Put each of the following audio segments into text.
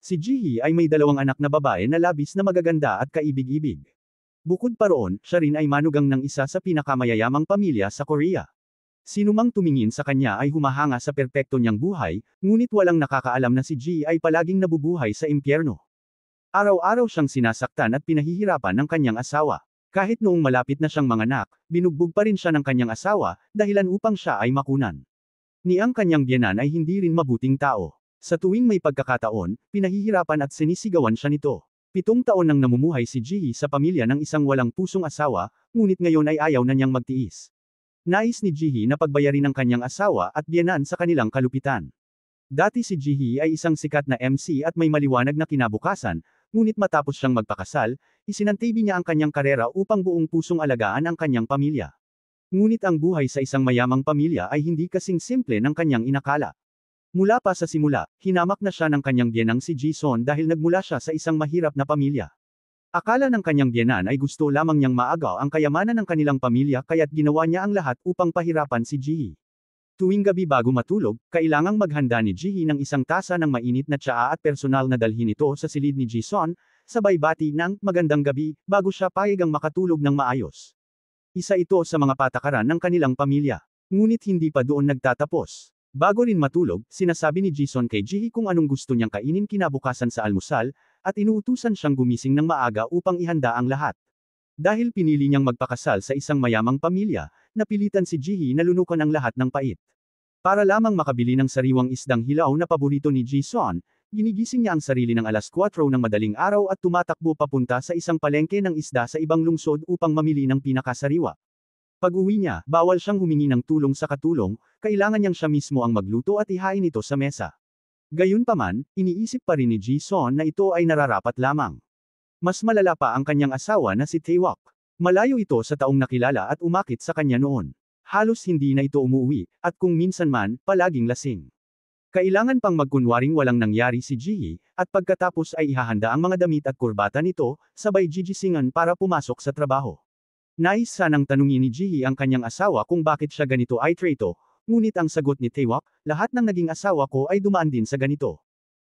Si Jihee ay may dalawang anak na babae na labis na magaganda at kaibig-ibig. Bukod pa roon, siya rin ay manugang ng isa sa pinakamayayamang pamilya sa Korea. Sinumang tumingin sa kanya ay humahanga sa perpekto niyang buhay, ngunit walang nakakaalam na si Jihee ay palaging nabubuhay sa impyerno. Araw-araw siyang sinasaktan at pinahihirapan ng kanyang asawa. Kahit noong malapit na siyang manganak, binugbog pa rin siya ng kanyang asawa, dahilan upang siya ay makunan. Ni ang kanyang biyenan ay hindi rin mabuting tao. Sa tuwing may pagkakataon, pinahihirapan at sinisigawan siya nito. 7 taon nang namumuhay si Jihee sa pamilya ng isang walang pusong asawa, ngunit ngayon ay ayaw na niyang magtiis. Nais ni Jihee na pagbayarin ang kanyang asawa at biyenan sa kanilang kalupitan. Dati si Jihee ay isang sikat na MC at may maliwanag na kinabukasan, ngunit matapos siyang magpakasal, isinantabi niya ang kanyang karera upang buong pusong alagaan ang kanyang pamilya. Ngunit ang buhay sa isang mayamang pamilya ay hindi kasing simple ng kanyang inakala. Mula pa sa simula, hinamak na siya ng kanyang biyenang si Jisun dahil nagmula siya sa isang mahirap na pamilya. Akala ng kanyang biyenan ay gusto lamang niyang maagaw ang kayamanan ng kanilang pamilya kaya't ginawa niya ang lahat upang pahirapan si Jihee. Tuwing gabi bago matulog, kailangang maghanda ni Jihee ng isang tasa ng mainit na tsaa at personal na dalhin ito sa silid ni Jisun, sabay bati ng magandang gabi bago siya payagang makatulog ng maayos. Isa ito sa mga patakaran ng kanilang pamilya. Ngunit hindi pa doon nagtatapos. Bago rin matulog, sinasabi ni Jisun kay Jihee kung anong gusto niyang kainin kinabukasan sa almusal, at inuutusan siyang gumising ng maaga upang ihanda ang lahat. Dahil pinili niyang magpakasal sa isang mayamang pamilya, napilitan si Jihee na lunukan ang lahat ng pait. Para lamang makabili ng sariwang isdang hilaw na paborito ni Jisun, ginigising niya ang sarili ng alas 4 ng madaling araw at tumatakbo papunta sa isang palengke ng isda sa ibang lungsod upang mamili ng pinakasariwa. Pag-uwi niya, bawal siyang humingi ng tulong sa katulong, kailangan niyang siya mismo ang magluto at ihain ito sa mesa. Gayunpaman, iniisip pa rin ni Jisun na ito ay nararapat lamang. Mas malala pa ang kanyang asawa na si Taewok. Malayo ito sa taong nakilala at umakit sa kanya noon. Halos hindi na ito umuwi, at kung minsan man, palaging lasing. Kailangan pang magkunwaring walang nangyari si Jihee, at pagkatapos ay ihahanda ang mga damit at kurbata nito, sabay gigisingan para pumasok sa trabaho. Nais sanang tanungin ni Jihee ang kanyang asawa kung bakit siya ganito ay traitor, ngunit ang sagot ni Taewok, lahat ng naging asawa ko ay dumaan din sa ganito.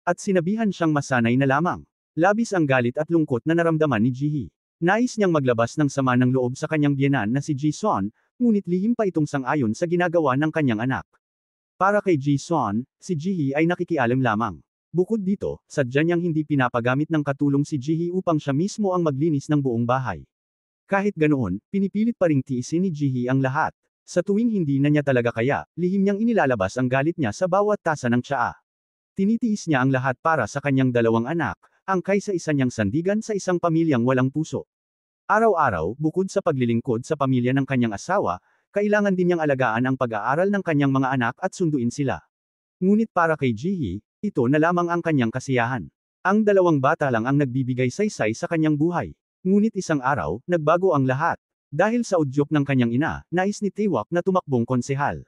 At sinabihan siyang masanay na lamang. Labis ang galit at lungkot na naramdaman ni Jihee. Nais niyang maglabas ng sama ng loob sa kanyang biyenan na si Jisun, ngunit lihim pa itong sang-ayon sa ginagawa ng kanyang anak. Para kay Jisun, si Jihee ay nakikialam lamang. Bukod dito, sadya niyang hindi pinapagamit ng katulong si Jihee upang siya mismo ang maglinis ng buong bahay. Kahit ganoon, pinipilit pa ring tiisin ni Jihee ang lahat. Sa tuwing hindi na niya talaga kaya, lihim niyang inilalabas ang galit niya sa bawat tasa ng tsaa. Tinitiis niya ang lahat para sa kanyang dalawang anak, ang kaysa-isa niyang sandigan sa isang pamilyang walang puso. Araw-araw, bukod sa paglilingkod sa pamilya ng kanyang asawa, kailangan din niyang alagaan ang pag-aaral ng kanyang mga anak at sunduin sila. Ngunit para kay Jihee, ito na lamang ang kanyang kasiyahan. Ang dalawang bata lang ang nagbibigay saysay sa kanyang buhay. Ngunit isang araw, nagbago ang lahat. Dahil sa udyok ng kanyang ina, nais ni Taewok na tumakbong konsehal.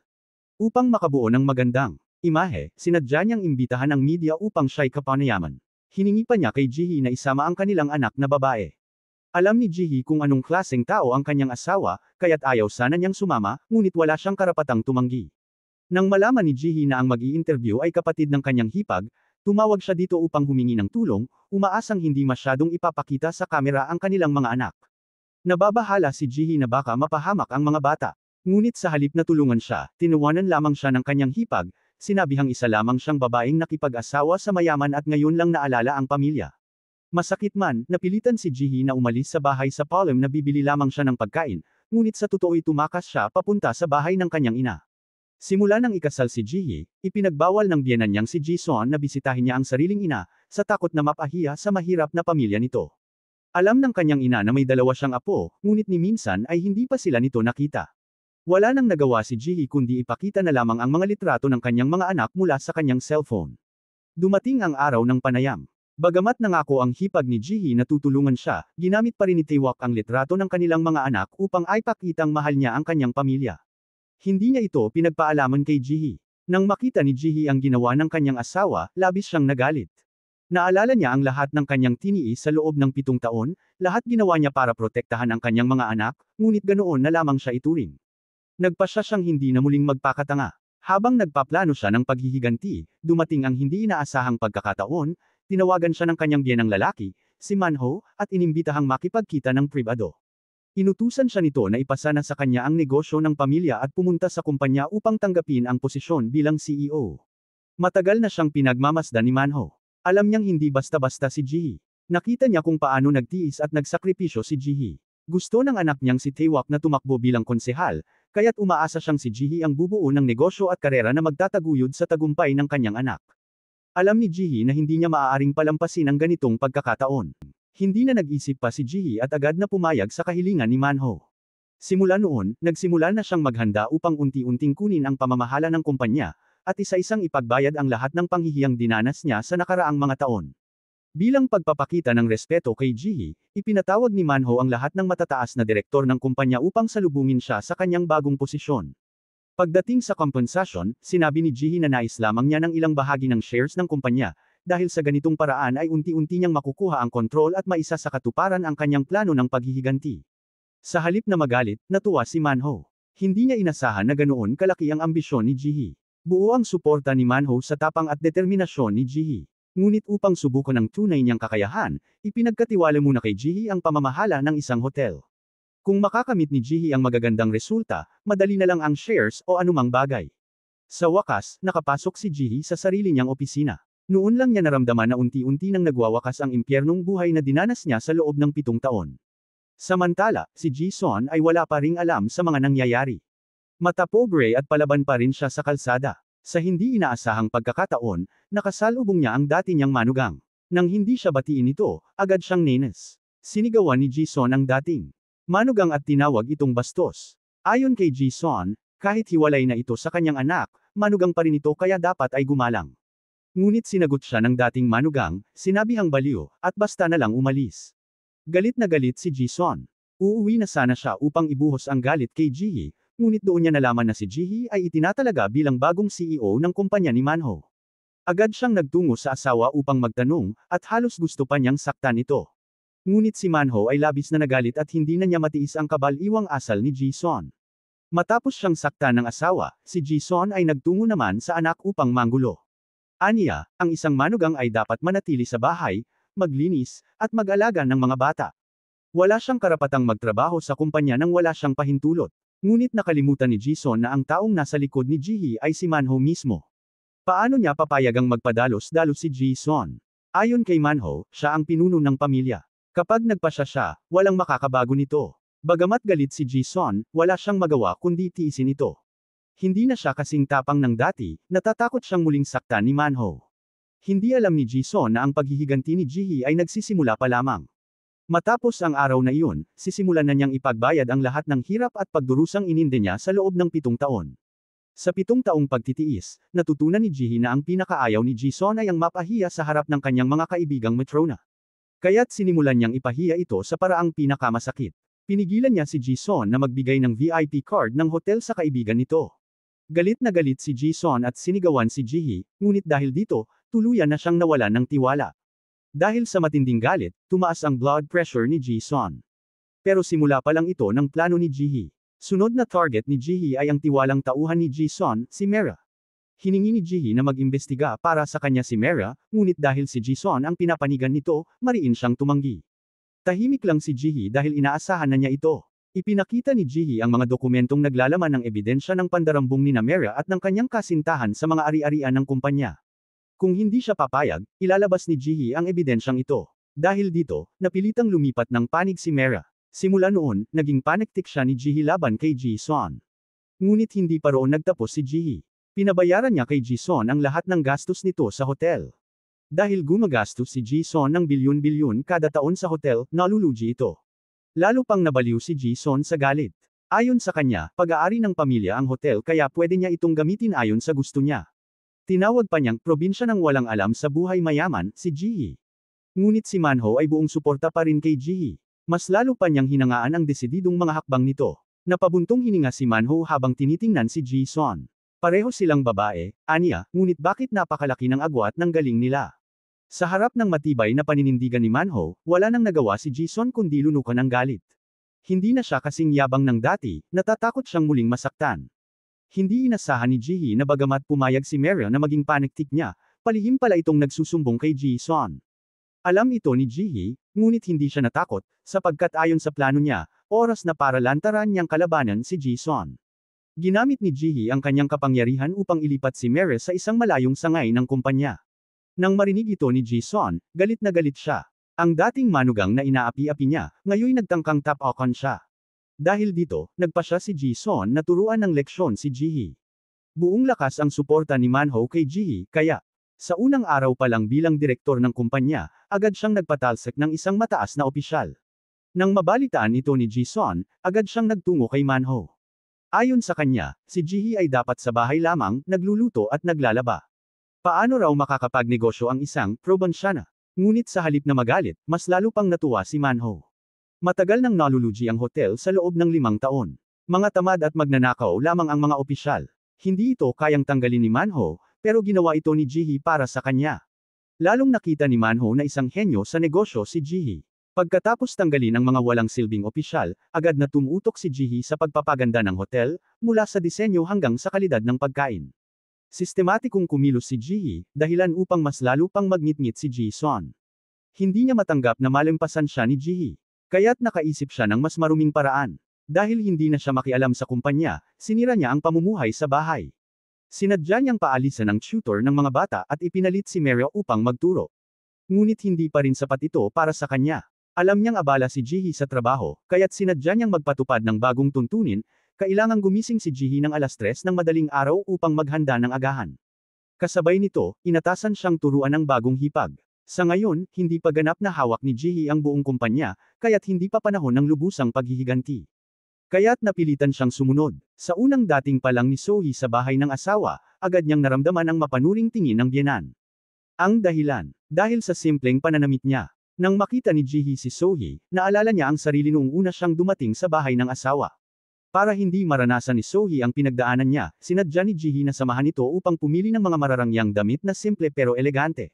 Upang makabuo ng magandang imahe, sinadya niyang imbitahan ang media upang siya'y kapanayaman. Hiningi pa niya kay Jihee na isama ang kanilang anak na babae. Alam ni Jihee kung anong klaseng tao ang kanyang asawa, kaya't ayaw sana niyang sumama, ngunit wala siyang karapatang tumanggi. Nang malaman ni Jihee na ang mag-i-interview ay kapatid ng kanyang hipag, tumawag siya dito upang humingi ng tulong, umaasang hindi masyadong ipapakita sa kamera ang kanilang mga anak. Nababahala si Jihee na baka mapahamak ang mga bata. Ngunit sa halip na tulungan siya, tinuwanan lamang siya ng kanyang hipag, sinabihang isa lamang siyang babaeng nakipag-asawa sa mayaman at ngayon lang naalala ang pamilya. Masakit man, napilitan si Jihee na umalis sa bahay sa palem na bibili lamang siya ng pagkain, ngunit sa totoo'y tumakas siya papunta sa bahay ng kanyang ina. Simula nang ikasal si Jihee, ipinagbawal ng biyenan niyang si Jisun na bisitahin niya ang sariling ina, sa takot na mapahiya sa mahirap na pamilya nito. Alam ng kanyang ina na may dalawa siyang apo, ngunit ni minsan ay hindi pa sila nito nakita. Wala nang nagawa si Jihee kundi ipakita na lamang ang mga litrato ng kanyang mga anak mula sa kanyang cellphone. Dumating ang araw ng panayam. Bagamat nangako ang hipag ni Jihee na tutulungan siya, ginamit pa rin ni Taewok ang litrato ng kanilang mga anak upang ipakitang mahal niya ang kanyang pamilya. Hindi niya ito pinagpaalaman kay Jihee. Nang makita ni Jihee ang ginawa ng kanyang asawa, labis siyang nagalit. Naalala niya ang lahat ng kanyang tiniis sa loob ng 7 taon, lahat ginawa niya para protektahan ang kanyang mga anak, ngunit ganoon na lamang siya ituring. Nagpasya siyang hindi na muling magpakatanga. Habang nagpaplano siya ng paghihiganti, dumating ang hindi inaasahang pagkakataon, tinawagan siya ng kanyang biyenang lalaki, si Manho, at inimbitahang makipagkita ng pribado. Inutusan siya nito na ipasa na sa kanya ang negosyo ng pamilya at pumunta sa kumpanya upang tanggapin ang posisyon bilang CEO. Matagal na siyang pinagmamasdan ni Manho. Alam niyang hindi basta-basta si Ji-hee. Nakita niya kung paano nagtiis at nagsakripisyo si Ji-hee. Gusto ng anak niyang si Taewak na tumakbo bilang konsehal, kaya't umaasa siyang si Ji-hee ang bubuo ng negosyo at karera na magtataguyod sa tagumpay ng kanyang anak. Alam ni Ji-hee na hindi niya maaaring palampasin ang ganitong pagkakataon. Hindi na nag-isip pa si Ji-hee at agad na pumayag sa kahilingan ni Manho. Simula noon, nagsimula na siyang maghanda upang unti-unting kunin ang pamamahala ng kumpanya, at isa-isang ipagbayad ang lahat ng panghihiyang dinanas niya sa nakaraang mga taon. Bilang pagpapakita ng respeto kay Ji-hee, ipinatawag ni Manho ang lahat ng matataas na direktor ng kumpanya upang salubungin siya sa kanyang bagong posisyon. Pagdating sa kompensasyon, sinabi ni Ji-hee na nais lamang niya ng ilang bahagi ng shares ng kumpanya, dahil sa ganitong paraan ay unti-unti niyang makukuha ang kontrol at maisa sa katuparan ang kanyang plano ng paghihiganti. Sa halip na magalit, natuwa si Manho. Hindi niya inasahan na ganoon kalaki ang ambisyon ni Ji-hee. Buo ang suporta ni Manho sa tapang at determinasyon ni Ji-hee. Ngunit upang subukan ang tunay niyang kakayahan, ipinagkatiwala muna kay Ji-hee ang pamamahala ng isang hotel. Kung makakamit ni Ji-hee ang magagandang resulta, madali na lang ang shares o anumang bagay. Sa wakas, nakapasok si Ji-hee sa sarili niyang opisina. Noon lang niya naramdaman na unti-unti nang nagwawakas ang impyernong buhay na dinanas niya sa loob ng 7 taon. Samantala, si Ji-son ay wala pa ring alam sa mga nangyayari. Matapobre at palaban pa rin siya sa kalsada. Sa hindi inaasahang pagkakataon, nakasalubong niya ang dati niyang manugang. Nang hindi siya batiin ito, agad siyang nenes. Sinigawan ni Ji-son ang dating manugang at tinawag itong bastos. Ayon kay Ji-son, kahit hiwalay na ito sa kanyang anak, manugang pa rin ito kaya dapat ay gumalang. Ngunit sinagot siya ng dating manugang, sinabihang baliw, at basta na lang umalis. Galit na galit si Ji-son. Uuwi na sana siya upang ibuhos ang galit kay Ji-hee, ngunit doon niya nalaman na si Ji-hee ay itinatalaga bilang bagong CEO ng kumpanya ni Manho. Agad siyang nagtungo sa asawa upang magtanong, at halos gusto pa niyang saktan ito. Ngunit si Manho ay labis na nagalit at hindi na niya matiis ang kabal-iwang asal ni Ji-son. Matapos siyang saktan ng asawa, si Ji-son ay nagtungo naman sa anak upang manggulo. Aniya, ang isang manugang ay dapat manatili sa bahay, maglinis, at mag-alaga ng mga bata. Wala siyang karapatang magtrabaho sa kumpanya nang wala siyang pahintulot. Ngunit nakalimutan ni Ji-son na ang taong nasa likod ni Ji-hee ay si Manho mismo. Paano niya papayagang magpadalos-dalos si Ji-son? Ayon kay Manho, siya ang pinuno ng pamilya. Kapag nagpasya siya, walang makakabago nito. Bagamat galit si Ji-son, wala siyang magawa kundi tiisin ito. Hindi na siya kasing tapang ng dati, natatakot siyang muling saktan ni Manho. Hindi alam ni Ji-son na ang paghihiganti ni Ji-hee ay nagsisimula pa lamang. Matapos ang araw na iyon, sisimulan na niyang ipagbayad ang lahat ng hirap at pagdurusang ininde niya sa loob ng 7 taon. Sa 7 taong pagtitiis, natutunan ni Ji-hee na ang pinakaayaw ni Ji-son ay ang mapahiya sa harap ng kanyang mga kaibigang matrona. Kaya't sinimulan niyang ipahiya ito sa paraang pinakamasakit. Pinigilan niya si Ji-son na magbigay ng VIP card ng hotel sa kaibigan nito. Galit na galit si Ji-son at sinigawan si Ji-hee, ngunit dahil dito, tuluyan na siyang nawalan ng tiwala. Dahil sa matinding galit, tumaas ang blood pressure ni Ji-son. Pero simula pa lang ito ng plano ni Ji-hee. Sunod na target ni Ji-hee ay ang tiwalang tauhan ni Ji-son, si Mera. Hiningi ni Ji-hee na mag-imbestiga para sa kanya si Mera, ngunit dahil si Ji-son ang pinapanigan nito, mariin siyang tumanggi. Tahimik lang si Ji-hee dahil inaasahan na niya ito. Ipinakita ni Ji-hee ang mga dokumentong naglalaman ng ebidensya ng pandarambong ni Mera at ng kanyang kasintahan sa mga ari-arian ng kumpanya. Kung hindi siya papayag, ilalabas ni Ji-hee ang ebidensyang ito. Dahil dito, napilitang lumipat ng panig si Mera. Simula noon, naging panektik siya ni Ji-hee laban kay Ji-son. Ngunit hindi pa roon nagtapos si Ji-hee. Pinabayaran niya kay Ji-son ang lahat ng gastos nito sa hotel. Dahil gumagastos si Ji-son ng bilyon-bilyon kada taon sa hotel, nalulugi ito. Lalo pang nabaliw si Ji-son sa galit. Ayon sa kanya, pag-aari ng pamilya ang hotel kaya pwede niya itong gamitin ayon sa gusto niya. Tinawag pa niyang probinsya ng walang alam sa buhay mayaman, si Ji-hee. Ngunit si Manho ay buong suporta pa rin kay Ji-hee. Mas lalo pa niyang hinangaan ang desididong mga hakbang nito. Napabuntong hininga si Manho habang tinitingnan si Ji-son. Pareho silang babae, aniya, ngunit bakit napakalaki ng agwat ng galing nila? Sa harap ng matibay na paninindigan ni Manho, wala nang nagawa si Ji-son kundi lunukan ng galit. Hindi na siya kasing yabang ng dati, natatakot siyang muling masaktan. Hindi inasahan ni Ji-hee na bagamat pumayag si Mera na maging panektik niya, palihim pala itong nagsusumbong kay Ji-son. Alam ito ni Ji-hee, ngunit hindi siya natakot, sapagkat ayon sa plano niya, oras na para lantaran niyang kalabanan si Ji-sun. Ginamit ni Ji-hee ang kanyang kapangyarihan upang ilipat si Mere sa isang malayong sangay ng kumpanya. Nang marinig ito ni Ji-sun, galit na galit siya. Ang dating manugang na inaapi-api niya, ngayon nagtangkang tap-okan siya. Dahil dito, nagpa siya si Ji-sun na turuan ng leksyon si Ji-hee. Buong lakas ang suporta ni Manho kay Ji-hee, kaya, sa unang araw pa lang bilang direktor ng kumpanya, agad siyang nagpatalsik ng isang mataas na opisyal. Nang mabalitaan ito ni Ji-sun, agad siyang nagtungo kay Manho. Ayon sa kanya, si Ji-hee ay dapat sa bahay lamang, nagluluto at naglalaba. Paano raw makakapagnegosyo ang isang probinsyana? Ngunit sa halip na magalit, mas lalo pang natuwa si Manho. Matagal nang nalulugi ang hotel sa loob ng 5 taon. Mga tamad at magnanakaw lamang ang mga opisyal. Hindi ito kayang tanggalin ni Manho, pero ginawa ito ni Ji-hee para sa kanya. Lalong nakita ni Manho na isang henyo sa negosyo si Ji-hee. Pagkatapos tanggalin ang mga walang silbing opisyal, agad na tumutok si Ji-hee sa pagpapaganda ng hotel, mula sa disenyo hanggang sa kalidad ng pagkain. Sistematikong kumilos si Ji-hee, dahilan upang mas lalo pang magngit-ngit si Ji-sun. Hindi niya matanggap na malampasan siya ni Ji-hee. Kaya't nakaisip siya ng mas maruming paraan. Dahil hindi na siya makialam sa kumpanya, sinira niya ang pamumuhay sa bahay. Sinadya niyang paalisan ang tutor ng mga bata at ipinalit si Meryl upang magturo. Ngunit hindi pa rin sapat ito para sa kanya. Alam niyang abala si Ji-hee sa trabaho, kaya't sinadya niyang magpatupad ng bagong tuntunin, kailangang gumising si Ji-hee ng 3:00 ng madaling araw upang maghanda ng agahan. Kasabay nito, inatasan siyang turuan ng bagong hipag. Sa ngayon, hindi pa ganap na hawak ni Ji-hee ang buong kumpanya, kaya't hindi pa panahon ng lubusang paghihiganti. Kaya't napilitan siyang sumunod. Sa unang dating pa lang ni So-hee sa bahay ng asawa, agad niyang naramdaman ang mapanuring tingin ng biyenan. Ang dahilan, dahil sa simpleng pananamit niya. Nang makita ni Ji-hee si So-hee, naalala niya ang sarili noong una siyang dumating sa bahay ng asawa. Para hindi maranasan ni So-hee ang pinagdaanan niya, sinadya ni Ji-hee na samahan ito upang pumili ng mga mararangyang damit na simple pero elegante.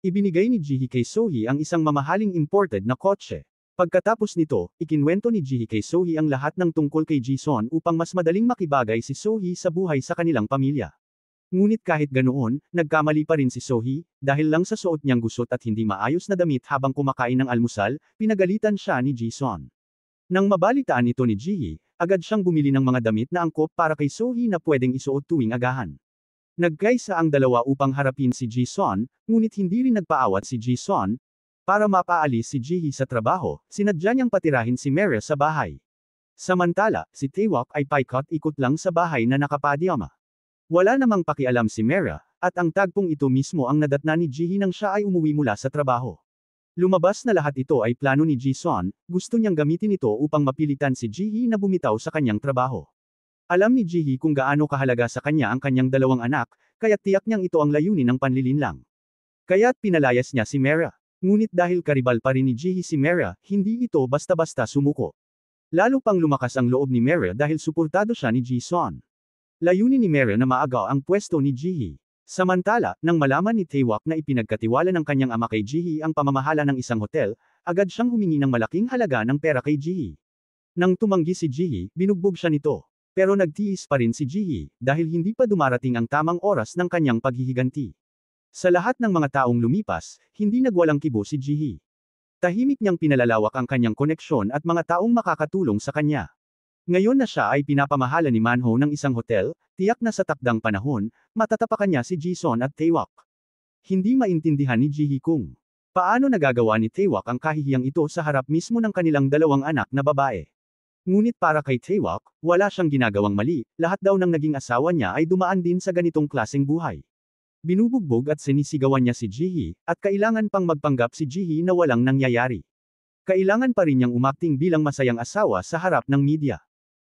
Ibinigay ni Ji-hee kay So-hee ang isang mamahaling imported na kotse. Pagkatapos nito, ikinwento ni Ji-hee kay So-hee ang lahat ng tungkol kay Ji-sun upang mas madaling makibagay si So-hee sa buhay sa kanilang pamilya. Ngunit kahit ganoon, nagkamali pa rin si So-hee, dahil lang sa suot niyang gusot at hindi maayos na damit habang kumakain ng almusal, pinagalitan siya ni Ji-sun. Nang mabalitaan ito ni Ji-hee, agad siyang bumili ng mga damit na angkop para kay So-hee na pwedeng isuot tuwing agahan. Nagkaisa ang dalawa upang harapin si Ji-sun, ngunit hindi rin nagpaawat si Ji-sun. Para mapaalis si Ji-hee sa trabaho, sinadya niyang patirahin si Mere sa bahay. Samantala, si Taewok ay paikot-ikot lang sa bahay na nakapadyama. Wala namang pakialam si Mere, at ang tagpong ito mismo ang nadatna ni Ji-hee nang siya ay umuwi mula sa trabaho. Lumabas na lahat ito ay plano ni Ji-sun, gusto niyang gamitin ito upang mapilitan si Ji-hee na bumitaw sa kanyang trabaho. Alam ni Ji-hee kung gaano kahalaga sa kanya ang kanyang 2 anak, kaya't tiyak niyang ito ang layunin ng panlilinlang. Kaya't pinalayas niya si Mere. Ngunit dahil karibal pa rin ni Ji-hee si Mere, hindi ito basta-basta sumuko. Lalo pang lumakas ang loob ni Mere dahil suportado siya ni Ji-sun. Layunin ni Mere na maagaw ang pwesto ni Ji-hee. Samantala, nang malaman ni Taewok na ipinagkatiwala ng kanyang ama kay Ji-hee ang pamamahala ng isang hotel, agad siyang humingi ng malaking halaga ng pera kay Ji-hee. Nang tumanggi si Ji-hee, binugbog siya nito. Pero nagtiis pa rin si Ji-hee, dahil hindi pa dumarating ang tamang oras ng kanyang paghihiganti. Sa lahat ng mga taong lumipas, hindi nagwalang kibo si Ji-hee. Tahimik niyang pinalalawak ang kanyang koneksyon at mga taong makakatulong sa kanya. Ngayon na siya ay pinapamahala ni Manho ng isang hotel, tiyak na sa takdang panahon, matatapakan niya si Ji-sun at Taewok. Hindi maintindihan ni Ji-hee kung paano nagagawa ni Taewok ang kahihiyang ito sa harap mismo ng kanilang 2 anak na babae. Ngunit para kay Taewok, wala siyang ginagawang mali, lahat daw ng naging asawa niya ay dumaan din sa ganitong klaseng buhay. Binubugbog at sinisigawan niya si Ji-hee, at kailangan pang magpanggap si Ji-hee na walang nangyayari. Kailangan pa rin niyang umakting bilang masayang asawa sa harap ng media.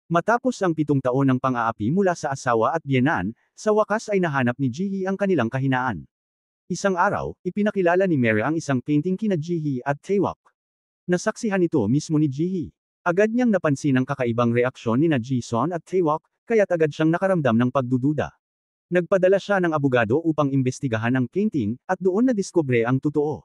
Matapos ang 7 taon ng pang-aapi mula sa asawa at biyenan, sa wakas ay nahanap ni Ji-hee ang kanilang kahinaan. Isang araw, ipinakilala ni Mere ang isang painting kina Ji-hee at Taewok. Nasaksihan ito mismo ni Ji-hee. Agad niyang napansin ang kakaibang reaksyon ni Ji-sun at Taewok, kaya't agad siyang nakaramdam ng pagdududa. Nagpadala siya ng abogado upang imbestigahan ang painting, at doon nadiskubre ang totoo.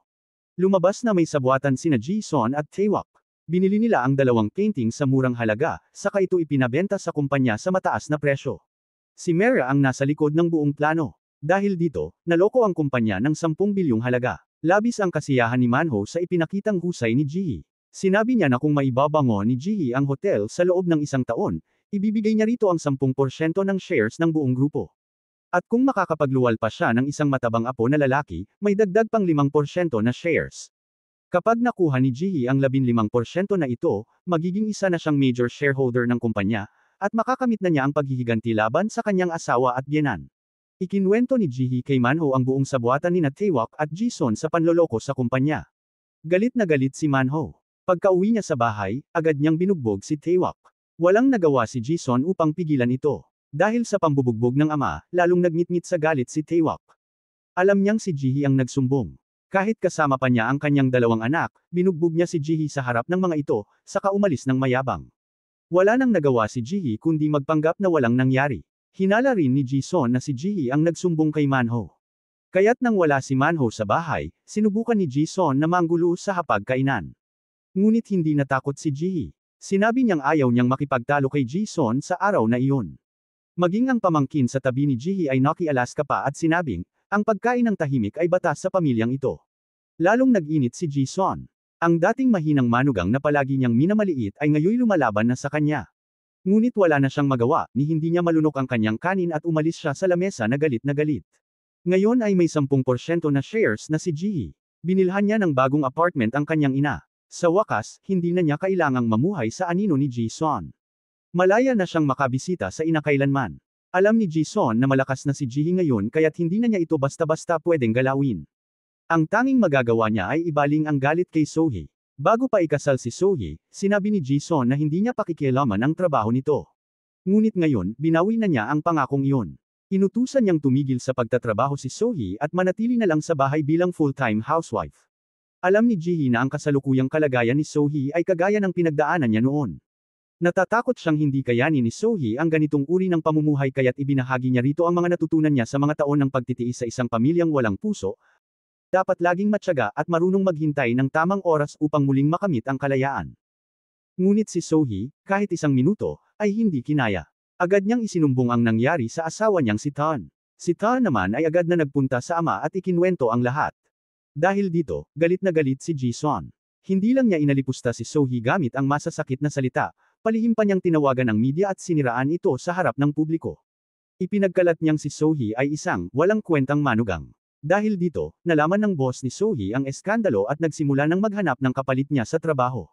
Lumabas na may sabwatan sina Ji-sun at Taewok. Binili nila ang 2 painting sa murang halaga, saka ito ipinabenta sa kumpanya sa mataas na presyo. Si Mere ang nasa likod ng buong plano. Dahil dito, naloko ang kumpanya ng 10 bilyong halaga. Labis ang kasiyahan ni Manho sa ipinakitang husay ni Jihee. Sinabi niya na kung maibabango ni Jihee ang hotel sa loob ng 1 taon, ibibigay niya rito ang 10% ng shares ng buong grupo. At kung makakapagluwal pa siya ng isang matabang apo na lalaki, may dagdag pang 5% na shares. Kapag nakuha ni Jihee ang 15% na ito, magiging isa na siyang major shareholder ng kumpanya, at makakamit na niya ang paghihiganti laban sa kanyang asawa at biyenan. Ikinwento ni Jihee kay Manho ang buong sabuatan nina Taewak at Jison sa panloloko sa kumpanya. Galit na galit si Manho. Pagka-uwi niya sa bahay, agad niyang binugbog si Taewak. Walang nagawa si Jison upang pigilan ito. Dahil sa pambubugbog ng ama, lalong nagngit-ngit sa galit si Taewak. Alam niyang si Jihee ang nagsumbong. Kahit kasama pa niya ang kanyang 2 anak, binugbog niya si Jihee sa harap ng mga ito, saka umalis ng mayabang. Wala nang nagawa si Jihee kundi magpanggap na walang nangyari. Hinala rin ni Jison na si Jihee ang nagsumbong kay Manho. Kaya't nang wala si Manho sa bahay, sinubukan ni Jison na manggulo sa hapagkainan. Ngunit hindi natakot si Jihee. Sinabi niyang ayaw niyang makipagtalo kay Jison sa araw na iyon. Maging ang pamangkin sa tabi ni Jihee ay nakialas pa at sinabing, ang pagkain ng tahimik ay batas sa pamilyang ito. Lalong nag-init si Jison. Ang dating mahinang manugang na palagi niyang minamaliit ay ngayoy lumalaban na sa kanya. Ngunit wala na siyang magawa, ni hindi niya malunok ang kanyang kanin at umalis siya sa lamesa na galit na galit. Ngayon ay may 10% na shares na si Jihee. Binilhan niya ng bagong apartment ang kanyang ina. Sa wakas, hindi na niya kailangang mamuhay sa anino ni Jison. Malaya na siyang makabisita sa ina kailanman. Alam ni Jison na malakas na si Jihee ngayon kaya't hindi na niya ito basta-basta pwedeng galawin. Ang tanging magagawa niya ay ibaling ang galit kay Sohee. Bago pa ikasal si Sohee, sinabi ni Jison na hindi niya pakikialaman ang trabaho nito. Ngunit ngayon, binawi na niya ang pangakong iyon. Inutusan niyang tumigil sa pagtatrabaho si Sohee at manatili na lang sa bahay bilang full-time housewife. Alam ni Jihee na ang kasalukuyang kalagayan ni Sohee ay kagaya ng pinagdaanan niya noon. Natatakot siyang hindi kayanin ni Sohee ang ganitong uri ng pamumuhay kaya't ibinahagi niya rito ang mga natutunan niya sa mga taon ng pagtitiis sa isang pamilyang walang puso. Dapat laging matyaga at marunong maghintay ng tamang oras upang muling makamit ang kalayaan. Ngunit si Sohee, kahit 1 minuto, ay hindi kinaya. Agad niyang isinumbong ang nangyari sa asawa niyang si Taun. Si Taun naman ay agad na nagpunta sa ama at ikinwento ang lahat. Dahil dito, galit na galit si Jison. Hindi lang niya inalipusta si Sohee gamit ang masasakit na salita, palihim pa niyang tinawagan ang media at siniraan ito sa harap ng publiko. Ipinagkalat niyang si Sohee ay isang walang kwentang manugang. Dahil dito, nalaman ng boss ni Sohee ang eskandalo at nagsimula ng maghanap ng kapalit niya sa trabaho.